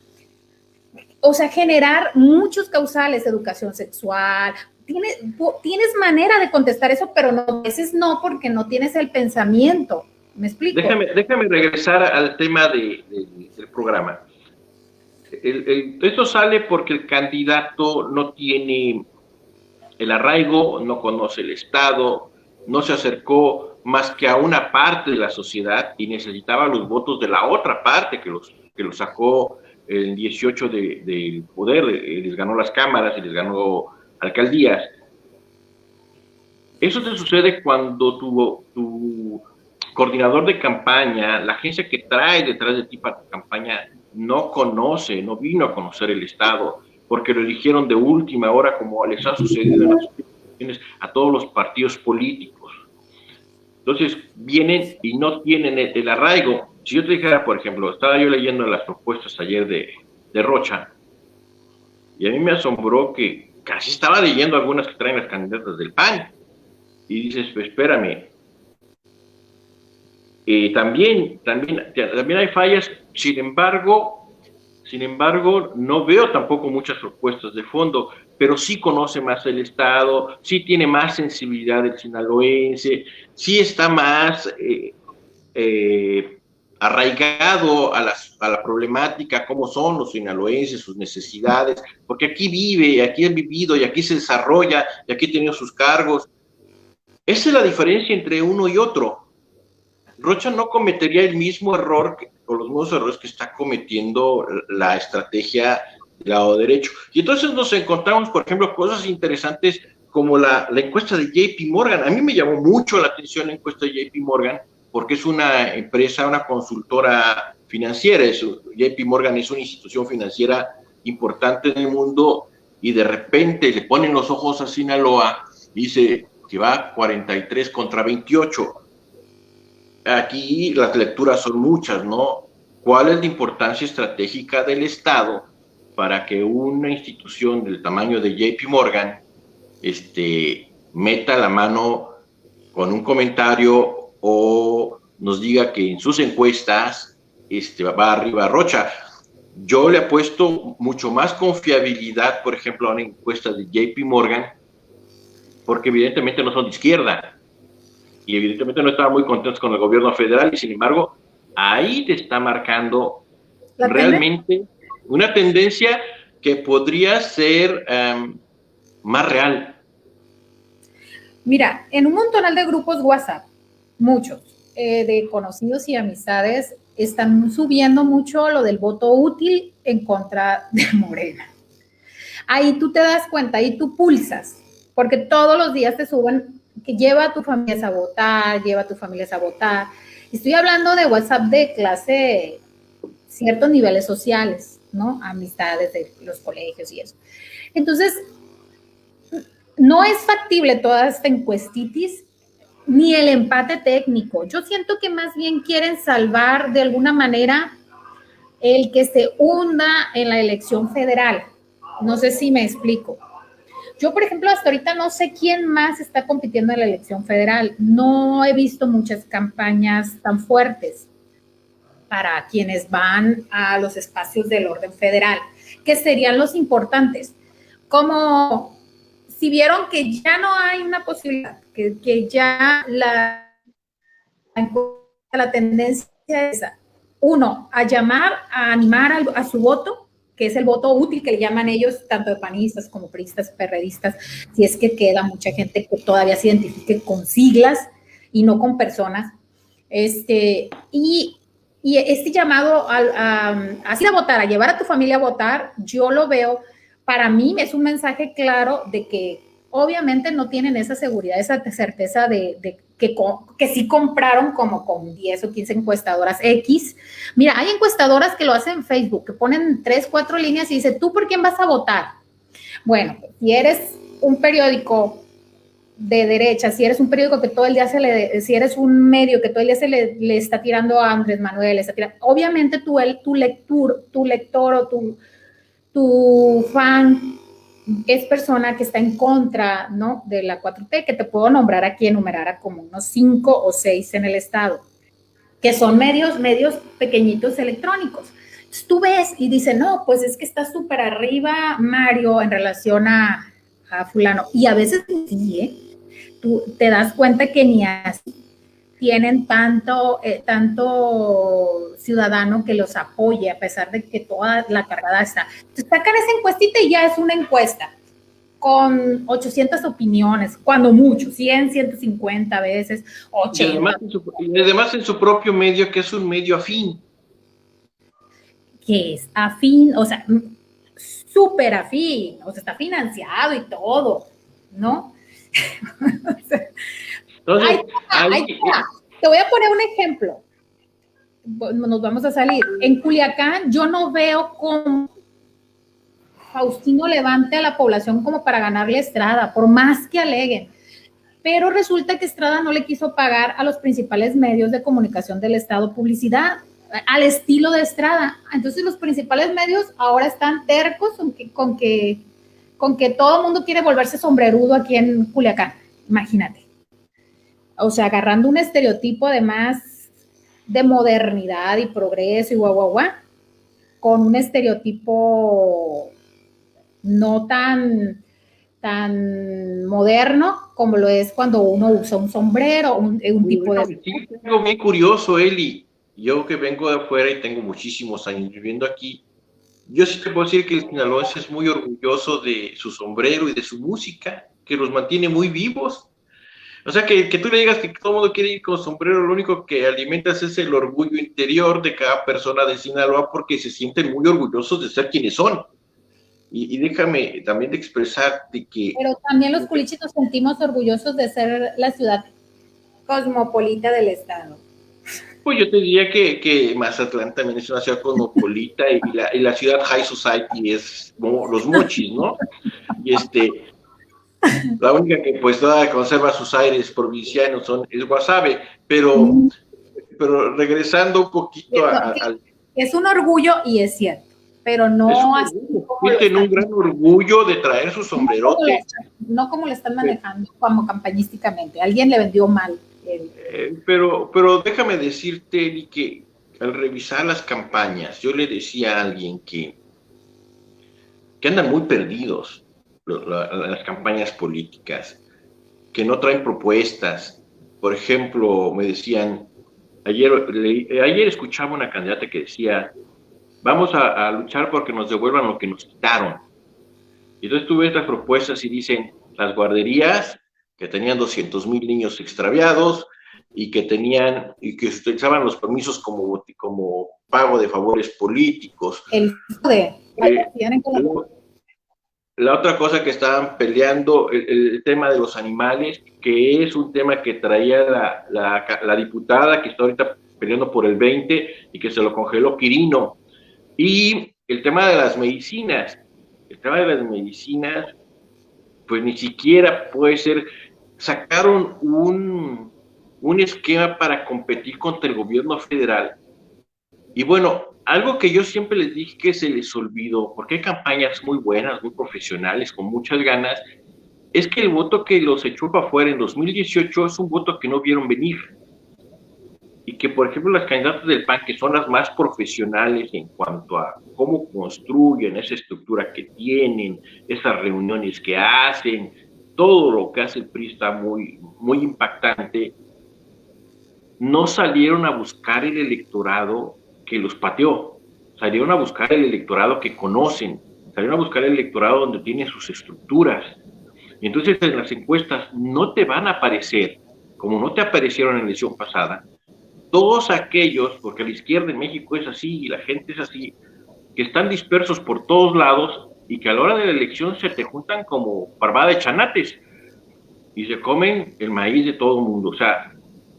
o sea, generar muchos causales, educación sexual. Tienes manera de contestar eso, pero a veces no, porque no tienes el pensamiento. ¿Me explico? Déjame regresar al tema del programa. Esto sale porque el candidato no tiene el arraigo, no conoce el Estado, no se acercó más que a una parte de la sociedad y necesitaba los votos de la otra parte que lo sacó el 18 del poder, les ganó las cámaras y les ganó alcaldías. Eso te sucede cuando tu coordinador de campaña, la agencia que trae detrás de ti para tu campaña, no vino a conocer el Estado, porque lo eligieron de última hora, como les ha sucedido en las elecciones a todos los partidos políticos. Entonces, vienen y no tienen el arraigo. Si yo te dijera, por ejemplo, estaba yo leyendo las propuestas ayer de Rocha, y a mí me asombró que casi estaba leyendo algunas que traen las candidatas del PAN, y dices, pues espérame, también hay fallas, sin embargo, no veo tampoco muchas propuestas de fondo, pero sí conoce más el Estado, sí tiene más sensibilidad el sinaloense, sí está más arraigado a la problemática, cómo son los sinaloenses, sus necesidades, porque aquí vive, aquí han vivido, y aquí se desarrolla, y aquí ha tenido sus cargos. Esa es la diferencia entre uno y otro. Rocha no cometería el mismo error o los mismos errores que está cometiendo la estrategia del lado derecho. Y entonces nos encontramos, por ejemplo, cosas interesantes como la encuesta de JP Morgan. A mí me llamó mucho la atención la encuesta de JP Morgan, porque es una empresa, una consultora financiera. JP Morgan es una institución financiera importante en el mundo, y de repente le ponen los ojos a Sinaloa y dice que va 43 contra 28. Aquí las lecturas son muchas, ¿no? ¿Cuál es la importancia estratégica del Estado para que una institución del tamaño de JP Morgan meta la mano con un comentario o nos diga que en sus encuestas va arriba Rocha? Yo le apuesto mucho más confiabilidad, por ejemplo, a una encuesta de JP Morgan, porque evidentemente no son de izquierda, y evidentemente no estaban muy contentos con el gobierno federal, y sin embargo, ahí te está marcando realmente una tendencia que podría ser más real. Mira, en un montonal de grupos WhatsApp, muchos, de conocidos y amistades, están subiendo mucho lo del voto útil en contra de Morena. Ahí tú te das cuenta, ahí tú pulsas, porque todos los días te suben que lleva a tu familia a votar, Estoy hablando de WhatsApp de clase, ciertos niveles sociales, ¿no? Amistades de los colegios y eso. Entonces, no es factible toda esta encuestitis ni el empate técnico. Yo siento que más bien quieren salvar de alguna manera el que se hunda en la elección federal. No sé si me explico. Yo, por ejemplo, hasta ahorita no sé quién más está compitiendo en la elección federal. No he visto muchas campañas tan fuertes para quienes van a los espacios del orden federal, que serían los importantes. Como si vieron que ya no hay una posibilidad, que ya la tendencia es, uno, a llamar, a animar a su voto, que es el voto útil que le llaman ellos, tanto de panistas como priistas, perredistas, si es que queda mucha gente que todavía se identifique con siglas y no con personas. Y este llamado así a votar, a llevar a tu familia a votar, yo lo veo, para mí es un mensaje claro de que obviamente no tienen esa seguridad, esa certeza de que sí compraron como con 10 o 15 encuestadoras X. Mira, hay encuestadoras que lo hacen en Facebook, que ponen 3, 4 líneas y dicen, ¿tú por quién vas a votar? Bueno, si eres un periódico de derecha, si eres un periódico que todo el día si eres un medio que todo el día se le está tirando a Andrés Manuel, obviamente tu lector o tu fan es persona que está en contra, ¿no?, de la 4T, que te puedo nombrar aquí, enumerar a como unos 5 o 6 en el estado, que son medios pequeñitos electrónicos. Entonces tú ves y dices, no, pues es que está súper arriba Mario en relación a fulano. Y a veces sí, tú te das cuenta que ni así tienen tanto ciudadano que los apoye, a pesar de que toda la cargada está. Entonces sacan esa encuestita y ya es una encuesta con 800 opiniones, cuando mucho, 100, 150 veces, 80. Y además en su propio medio, que es un medio afín. Que es afín, o sea, súper afín, o sea, está financiado y todo, ¿no? Entonces, ahí está. Te voy a poner un ejemplo. Nos vamos a salir. En Culiacán yo no veo cómo Faustino levante a la población como para ganarle a Estrada, por más que aleguen. Pero resulta que Estrada no le quiso pagar a los principales medios de comunicación del estado publicidad, al estilo de Estrada. Entonces los principales medios ahora están tercos con que todo el mundo quiere volverse sombrerudo aquí en Culiacán. Imagínate. O sea, agarrando un estereotipo además de modernidad y progreso y guau, con un estereotipo no tan moderno como lo es cuando uno usa un sombrero, un tipo de... Sí, es algo bien curioso, Eli. Yo que vengo de afuera y tengo muchísimos años viviendo aquí, yo sí te puedo decir que el sinaloense es muy orgulloso de su sombrero y de su música, que los mantiene muy vivos. O sea, que tú le digas que todo el mundo quiere ir con sombrero, lo único que alimentas es el orgullo interior de cada persona de Sinaloa, porque se sienten muy orgullosos de ser quienes son. Y déjame también de expresarte que... Pero también los culichis nos sentimos orgullosos de ser la ciudad cosmopolita del estado. Pues yo te diría que Mazatlán también es una ciudad cosmopolita y la ciudad high society es como los mochis, ¿no? Y la única que pues todavía conserva sus aires provincianos es Guasave, pero regresando un poquito al... Es un orgullo y es cierto, pero no así como... Tienen un gran orgullo de traer su sombrerote. No como lo están manejando, como campañísticamente. Alguien le vendió mal. Pero déjame decirte, Eli, que al revisar las campañas, yo le decía a alguien que andan muy perdidos las campañas políticas, que no traen propuestas. Por ejemplo, me decían, ayer escuchaba una candidata que decía, vamos a luchar porque nos devuelvan lo que nos quitaron. Y entonces tú ves las propuestas y dicen, las guarderías que tenían 200,000 niños extraviados y que utilizaban los permisos como pago de favores políticos. La otra cosa que estaban peleando, el tema de los animales, que es un tema que traía la diputada que está ahorita peleando por el 20 y que se lo congeló Quirino. Y el tema de las medicinas. El tema de las medicinas, pues ni siquiera puede ser. Sacaron un esquema para competir contra el gobierno federal. Y bueno, algo que yo siempre les dije que se les olvidó, porque hay campañas muy buenas, muy profesionales, con muchas ganas, es que el voto que los echó para afuera en 2018 es un voto que no vieron venir. Y que, por ejemplo, las candidatas del PAN, que son las más profesionales en cuanto a cómo construyen esa estructura que tienen, esas reuniones que hacen, todo lo que hace el PRI está muy, muy impactante, no salieron a buscar el electorado que los pateó, salieron a buscar el electorado que conocen, salieron a buscar el electorado donde tienen sus estructuras. Y entonces en las encuestas no te van a aparecer, como no te aparecieron en la elección pasada, todos aquellos, porque la izquierda en México es así y la gente es así, que están dispersos por todos lados y que a la hora de la elección se te juntan como parvada de chanates y se comen el maíz de todo el mundo. O sea,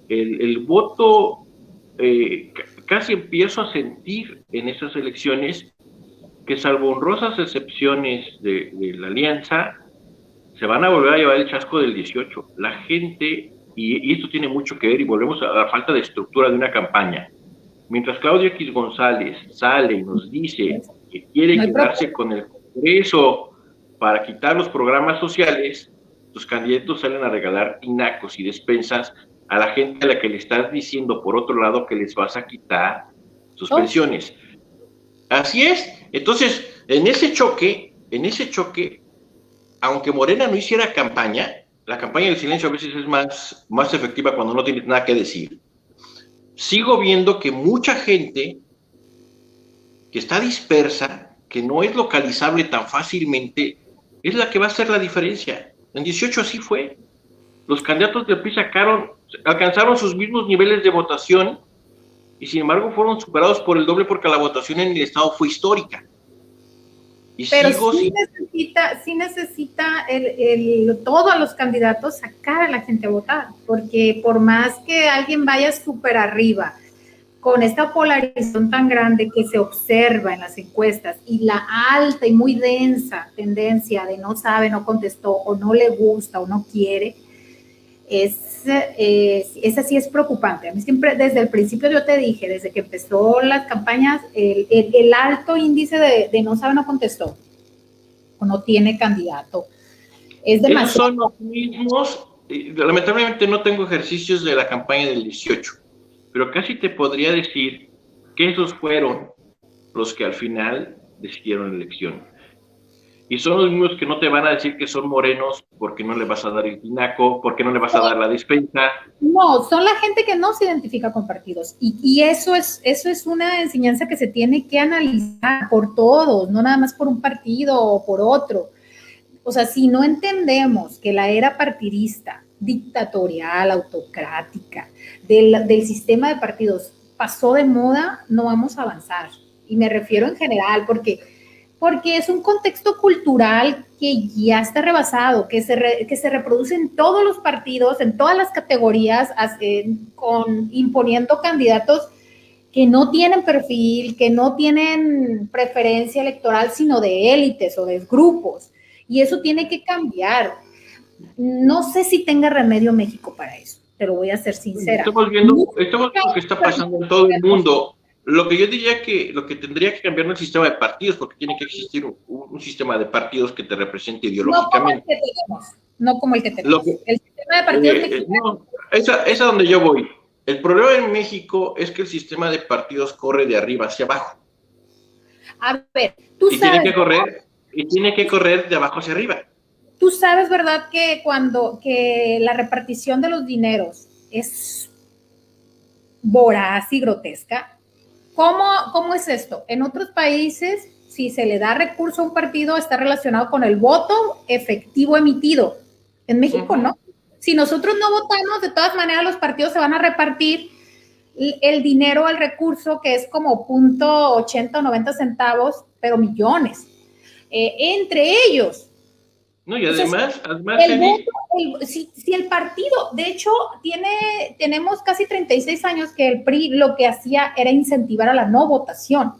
el voto, casi empiezo a sentir en esas elecciones que, salvo honrosas excepciones de la alianza, se van a volver a llevar el chasco del 18. La gente, y esto tiene mucho que ver, y volvemos a la falta de estructura de una campaña. Mientras Claudio X González sale y nos dice que quiere quedarse con el Congreso para quitar los programas sociales, los candidatos salen a regalar tinacos y despensas a la gente a la que le estás diciendo, por otro lado, que les vas a quitar sus pensiones. Así es. Entonces, en ese choque, aunque Morena no hiciera campaña, la campaña del silencio a veces es más efectiva cuando no tienes nada que decir. Sigo viendo que mucha gente que está dispersa, que no es localizable tan fácilmente, es la que va a hacer la diferencia. En 18 así fue. Los candidatos del PRI alcanzaron sus mismos niveles de votación y sin embargo fueron superados por el doble porque la votación en el estado fue histórica. Y pero sí necesita todos los candidatos sacar a la gente a votar, porque por más que alguien vaya súper arriba, con esta polarización tan grande que se observa en las encuestas y la alta y muy densa tendencia de no sabe, no contestó, o no le gusta, o no quiere, esa sí es preocupante. A mí siempre, desde el principio yo te dije, desde que empezó las campañas, el alto índice de no sabe, no contestó, o no tiene candidato, es demasiado. Esos son los mismos, lamentablemente no tengo ejercicios de la campaña del 18, pero casi te podría decir que esos fueron los que al final decidieron la elección. Y son los mismos que no te van a decir que son morenos porque no le vas a dar el tinaco, porque no le vas a dar la despensa. No, son la gente que no se identifica con partidos. Y eso es una enseñanza que se tiene que analizar por todos, no nada más por un partido o por otro. O sea, si no entendemos que la era partidista, dictatorial, autocrática, del sistema de partidos pasó de moda, no vamos a avanzar. Y me refiero en general porque es un contexto cultural que ya está rebasado, que se reproduce en todos los partidos, en todas las categorías, imponiendo candidatos que no tienen perfil, que no tienen preferencia electoral, sino de élites o de grupos. Y eso tiene que cambiar. No sé si tenga remedio México para eso, te lo voy a ser sincera. Estamos viendo lo que está pasando en todo el mundo. Lo que yo diría que lo que tendría que cambiar no es el sistema de partidos, porque tiene que existir un sistema de partidos que te represente ideológicamente. No como el que tenemos. El sistema de partidos no, esa es donde yo voy. El problema en México es que el sistema de partidos corre de arriba hacia abajo. A ver, tú sabes. Tiene que correr de abajo hacia arriba. Tú sabes, ¿verdad?, que la repartición de los dineros es voraz y grotesca. ¿Cómo es esto? En otros países, si se le da recurso a un partido, está relacionado con el voto efectivo emitido. En México, no. Si nosotros no votamos, de todas maneras los partidos se van a repartir el dinero, el recurso, que es como 0.80 o 90 centavos, pero millones, entre ellos. No, y además, si el partido, de hecho, tenemos casi 36 años que el PRI lo que hacía era incentivar a la no votación,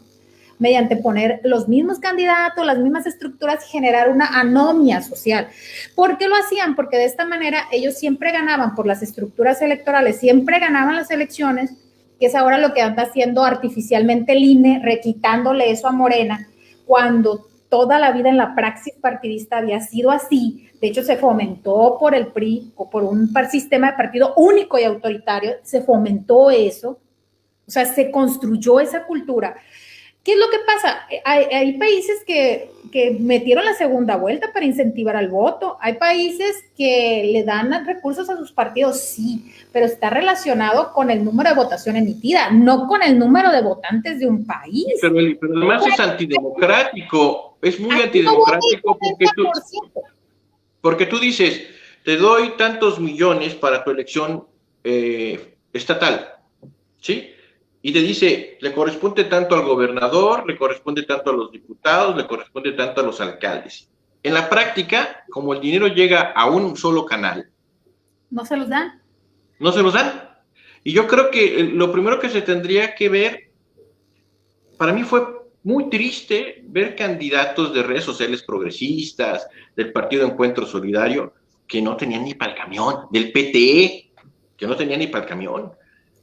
mediante poner los mismos candidatos, las mismas estructuras y generar una anomia social. ¿Por qué lo hacían? Porque de esta manera ellos siempre ganaban por las estructuras electorales, siempre ganaban las elecciones, que es ahora lo que anda haciendo artificialmente el INE, requitándole eso a Morena, cuando toda la vida en la praxis partidista había sido así. De hecho, se fomentó por el PRI o por un sistema de partido único y autoritario, se fomentó eso, o sea, se construyó esa cultura. ¿Qué es lo que pasa? Hay países que metieron la segunda vuelta para incentivar al voto, hay países que le dan recursos a sus partidos, sí, pero está relacionado con el número de votación emitida, no con el número de votantes de un país. Pero además es antidemocrático, es muy antidemocrático porque tú dices, te doy tantos millones para tu elección estatal. ¿sí? Y te dice, le corresponde tanto al gobernador, le corresponde tanto a los diputados, le corresponde tanto a los alcaldes. En la práctica, como el dinero llega a un solo canal, ¿No se los dan? no se los dan. Y yo creo que lo primero que se tendría que ver, para mí fue muy triste ver candidatos de redes sociales progresistas, del Partido Encuentro Solidario, que no tenían ni para el camión, del PTE, que no tenían ni para el camión.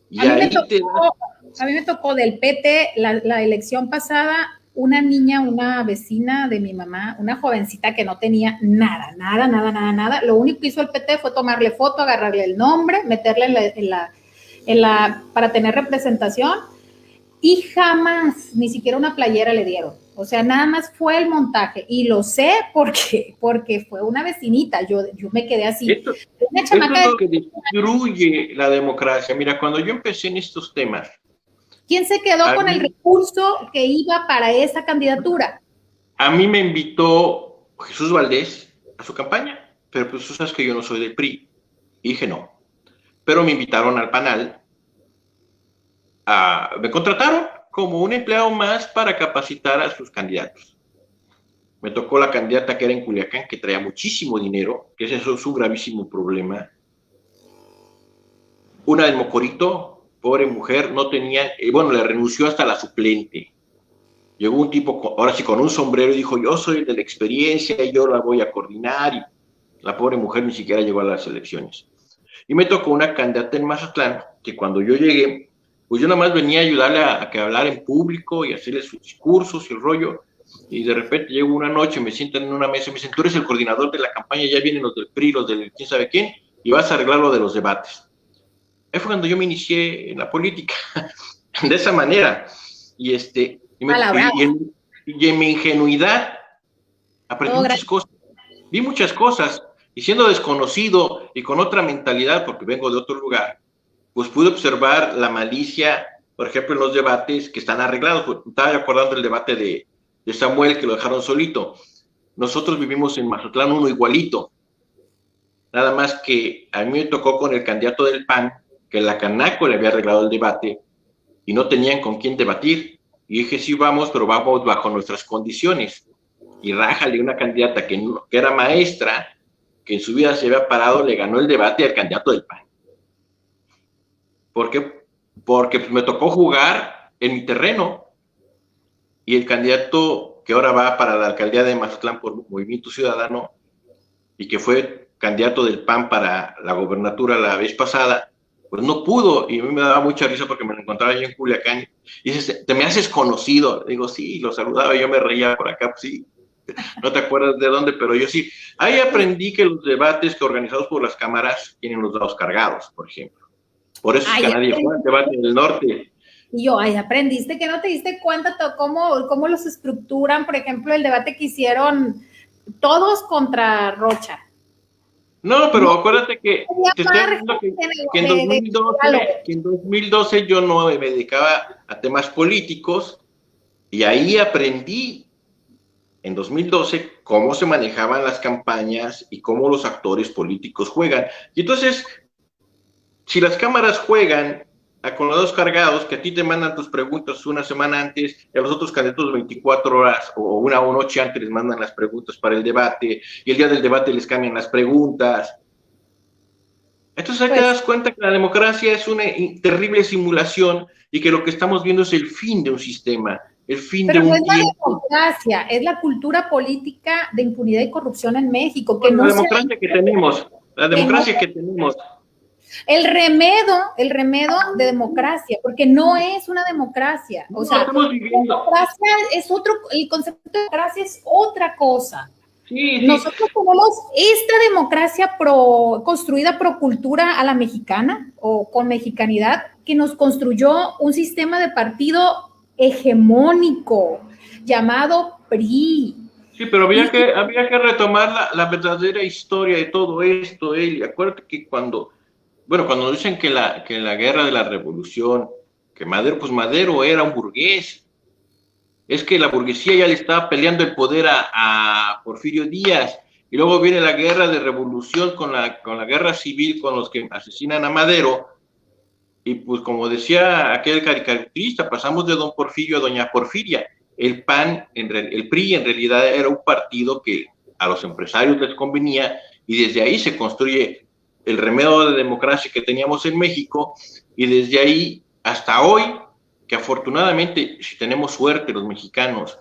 Y a mí me tocó del PT la elección pasada, una niña, una vecina de mi mamá, una jovencita que no tenía nada. Lo único que hizo el PT fue tomarle foto, agarrarle el nombre, meterle para tener representación, y jamás, ni siquiera una playera le dieron. O sea, nada más fue el montaje, y lo sé porque fue una vecinita. Yo me quedé así. Esto es lo que destruye la democracia. Mira, cuando yo empecé en estos temas, ¿quién se quedó con el recurso que iba para esa candidatura? A mí me invitó Jesús Valdés a su campaña, pero pues tú sabes que yo no soy del PRI. Y dije no. Pero me invitaron al panel. Me contrataron como un empleado más para capacitar a sus candidatos. Me tocó la candidata que era en Culiacán, que traía muchísimo dinero, que eso es un gravísimo problema. Una del Mocorito, pobre mujer, no tenía, bueno, le renunció hasta la suplente. Llegó un tipo, ahora sí, con un sombrero, y dijo, yo soy de la experiencia, y yo la voy a coordinar, y la pobre mujer ni siquiera llegó a las elecciones. Y me tocó una candidata en Mazatlán, que cuando yo llegué, pues yo nada más venía a ayudarle a que hablar en público y hacerle sus discursos y el rollo, y de repente llego una noche, me sientan en una mesa y me dicen, tú eres el coordinador de la campaña, ya vienen los del PRI, los del quién sabe quién, y vas a arreglar lo de los debates. Ahí fue cuando yo me inicié en la política, de esa manera, y en mi ingenuidad aprendí muchas cosas, vi muchas cosas, y siendo desconocido y con otra mentalidad, porque vengo de otro lugar, pues pude observar la malicia, por ejemplo, en los debates que están arreglados. Estaba acordando el debate de Samuel, que lo dejaron solito. Nosotros vivimos en Mazatlán uno igualito, nada más que a mí me tocó con el candidato del PAN, que la Canaco le había arreglado el debate, y no tenían con quién debatir. Y dije, sí, vamos, pero vamos bajo nuestras condiciones. Y rájale, una candidata que era maestra, que en su vida se había parado, le ganó el debate al candidato del PAN. ¿Por qué? Porque pues, me tocó jugar en mi terreno, y el candidato que ahora va para la alcaldía de Mazatlán por Movimiento Ciudadano, y que fue candidato del PAN para la gobernatura la vez pasada, pues no pudo, y a mí me daba mucha risa porque me lo encontraba yo en Culiacán, y dices, ¿te me haces conocido? Digo, sí, lo saludaba, yo me reía por acá, pues sí, no te acuerdas de dónde, pero yo sí. Ahí aprendí que los debates que organizados por las cámaras tienen los dados cargados, por ejemplo. Por eso es que nadie fue al debate del norte. Y yo, aprendiste que no te diste cuenta cómo los estructuran, por ejemplo, el debate que hicieron todos contra Rocha. No, pero acuérdate que te estoy hablando que en 2012 yo no me dedicaba a temas políticos, y ahí aprendí en 2012 cómo se manejaban las campañas y cómo los actores políticos juegan. Y entonces, si las cámaras juegan con los dados cargados, que a ti te mandan tus preguntas una semana antes, y a los otros candidatos 24 horas o una noche antes les mandan las preguntas para el debate, y el día del debate les cambian las preguntas. Entonces ahí te das cuenta que la democracia es una terrible simulación, y que lo que estamos viendo es el fin de un sistema, el fin de un tiempo. Pero no es la democracia, es la cultura política de impunidad y corrupción en México. Que la democracia que tenemos, la democracia que tenemos. El remedo de democracia, porque no es una democracia. O sea, democracia es otro, el concepto de democracia es otra cosa. Sí, sí. Nosotros tenemos esta democracia construida pro cultura a la mexicana o con mexicanidad, que nos construyó un sistema de partido hegemónico llamado PRI. Sí, pero había que retomar la verdadera historia de todo esto, Eli. Acuérdate que cuando dicen que la guerra de la revolución, que Madero era un burgués, es que la burguesía ya le estaba peleando el poder a Porfirio Díaz, y luego viene la guerra de revolución con la guerra civil, con los que asesinan a Madero, Y pues como decía aquel caricaturista, pasamos de don Porfirio a doña Porfiria. El PAN, el PRI en realidad era un partido que a los empresarios les convenía, y desde ahí se construye el remedio de democracia que teníamos en México, y desde ahí hasta hoy, que afortunadamente, si tenemos suerte los mexicanos,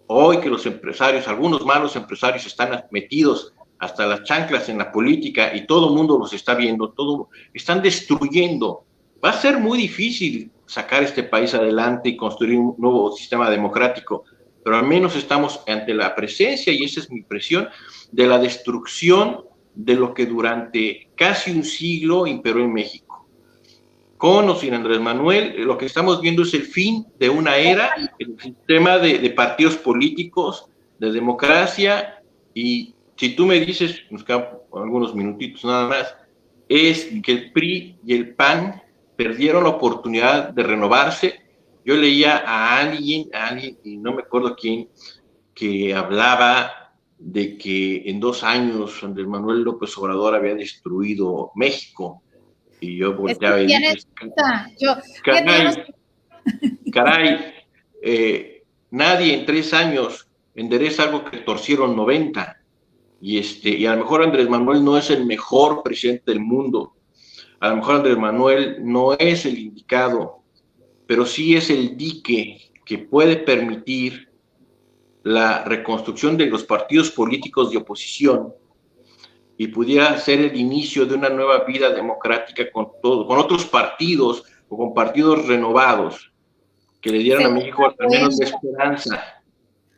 hoy que los empresarios, algunos malos empresarios están metidos hasta las chanclas en la política y todo el mundo los está viendo, están destruyendo. Va a ser muy difícil sacar este país adelante y construir un nuevo sistema democrático, pero al menos estamos ante la presencia, y esa es mi impresión, de la destrucción de lo que durante casi un siglo imperó en México. Con o sin Andrés Manuel, lo que estamos viendo es el fin de una era, el sistema de partidos políticos, de democracia, y si tú me dices, nos quedan algunos minutitos nada más, es que el PRI y el PAN perdieron la oportunidad de renovarse. Yo leía a alguien, y no me acuerdo quién, que hablaba de que en 2 años Andrés Manuel López Obrador había destruido México. Y yo volteaba y dije, caray, nadie en 3 años endereza algo que torcieron 90. Y a lo mejor Andrés Manuel no es el mejor presidente del mundo, a lo mejor Andrés Manuel no es el indicado, pero sí es el dique que puede permitir la reconstrucción de los partidos políticos de oposición, y pudiera ser el inicio de una nueva vida democrática con otros partidos o con partidos renovados que le dieran a México al menos de esperanza.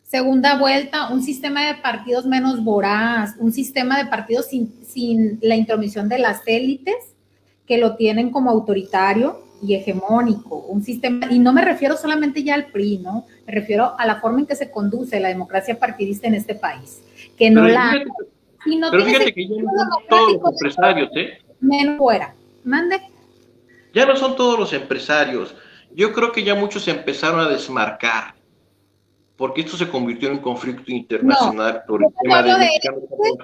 Segunda vuelta, un sistema de partidos menos voraz, un sistema de partidos sin la intromisión de las élites que lo tienen como autoritario y hegemónico, un sistema, y no me refiero solamente ya al PRI, ¿no? Me refiero a la forma en que se conduce la democracia partidista en este país, que no pero la... Fíjate, si no pero fíjate que ya no son todos los empresarios, menos fuera, mande. Ya no son todos los empresarios, yo creo que ya muchos empezaron a desmarcar, porque esto se convirtió en un conflicto internacional por el tema de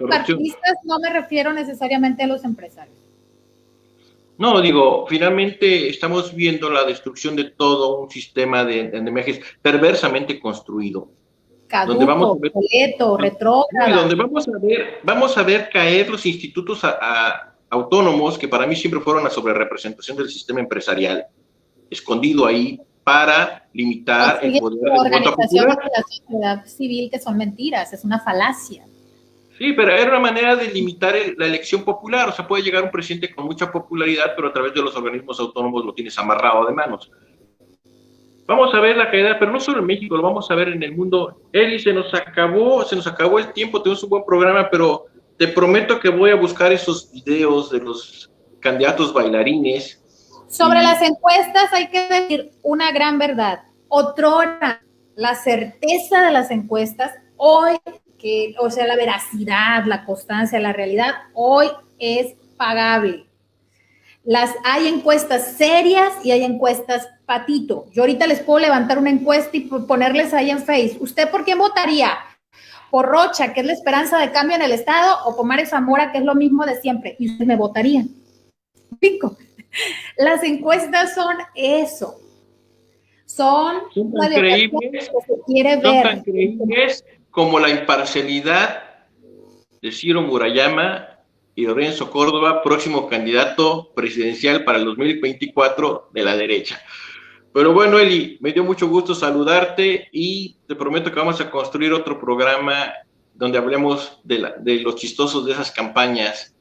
partidistas, no me refiero necesariamente a los empresarios. No, digo, finalmente estamos viendo la destrucción de todo un sistema de emergencia perversamente construido. Caduco, donde vamos a ver, boleto, retrógrado. Donde vamos a ver caer los institutos autónomos, que para mí siempre fueron la sobrerepresentación del sistema empresarial, escondido ahí para limitar el poder del voto popular. De la sociedad civil, que son mentiras, es una falacia. Sí, pero era una manera de limitar la elección popular. O sea, puede llegar un presidente con mucha popularidad, pero a través de los organismos autónomos lo tienes amarrado de manos. Vamos a ver la caída, pero no solo en México, lo vamos a ver en el mundo. Eli, se nos acabó el tiempo, tenemos un buen programa, pero te prometo que voy a buscar esos videos de los candidatos bailarines. Sobre las encuestas hay que decir una gran verdad. Otrora, la certeza de las encuestas, hoy, la veracidad, la constancia, la realidad, hoy es pagable. Hay encuestas serias y hay encuestas patito. Yo ahorita les puedo levantar una encuesta y ponerles ahí en Face. ¿Usted por quién votaría? ¿Por Rocha, que es la esperanza de cambio en el Estado, o por Mario Zamora, que es lo mismo de siempre? Y ustedes me votarían. Pico. Las encuestas son eso. Son tan creíbles, que se quiere ver. Tan creíbles como la imparcialidad de Ciro Murayama y Lorenzo Córdoba, próximo candidato presidencial para el 2024 de la derecha. Pero bueno, Eli, me dio mucho gusto saludarte y te prometo que vamos a construir otro programa donde hablemos de los chistosos de esas campañas,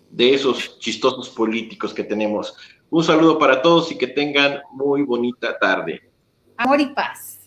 de esos chistosos políticos que tenemos. Un saludo para todos y que tengan muy bonita tarde. Amor y paz.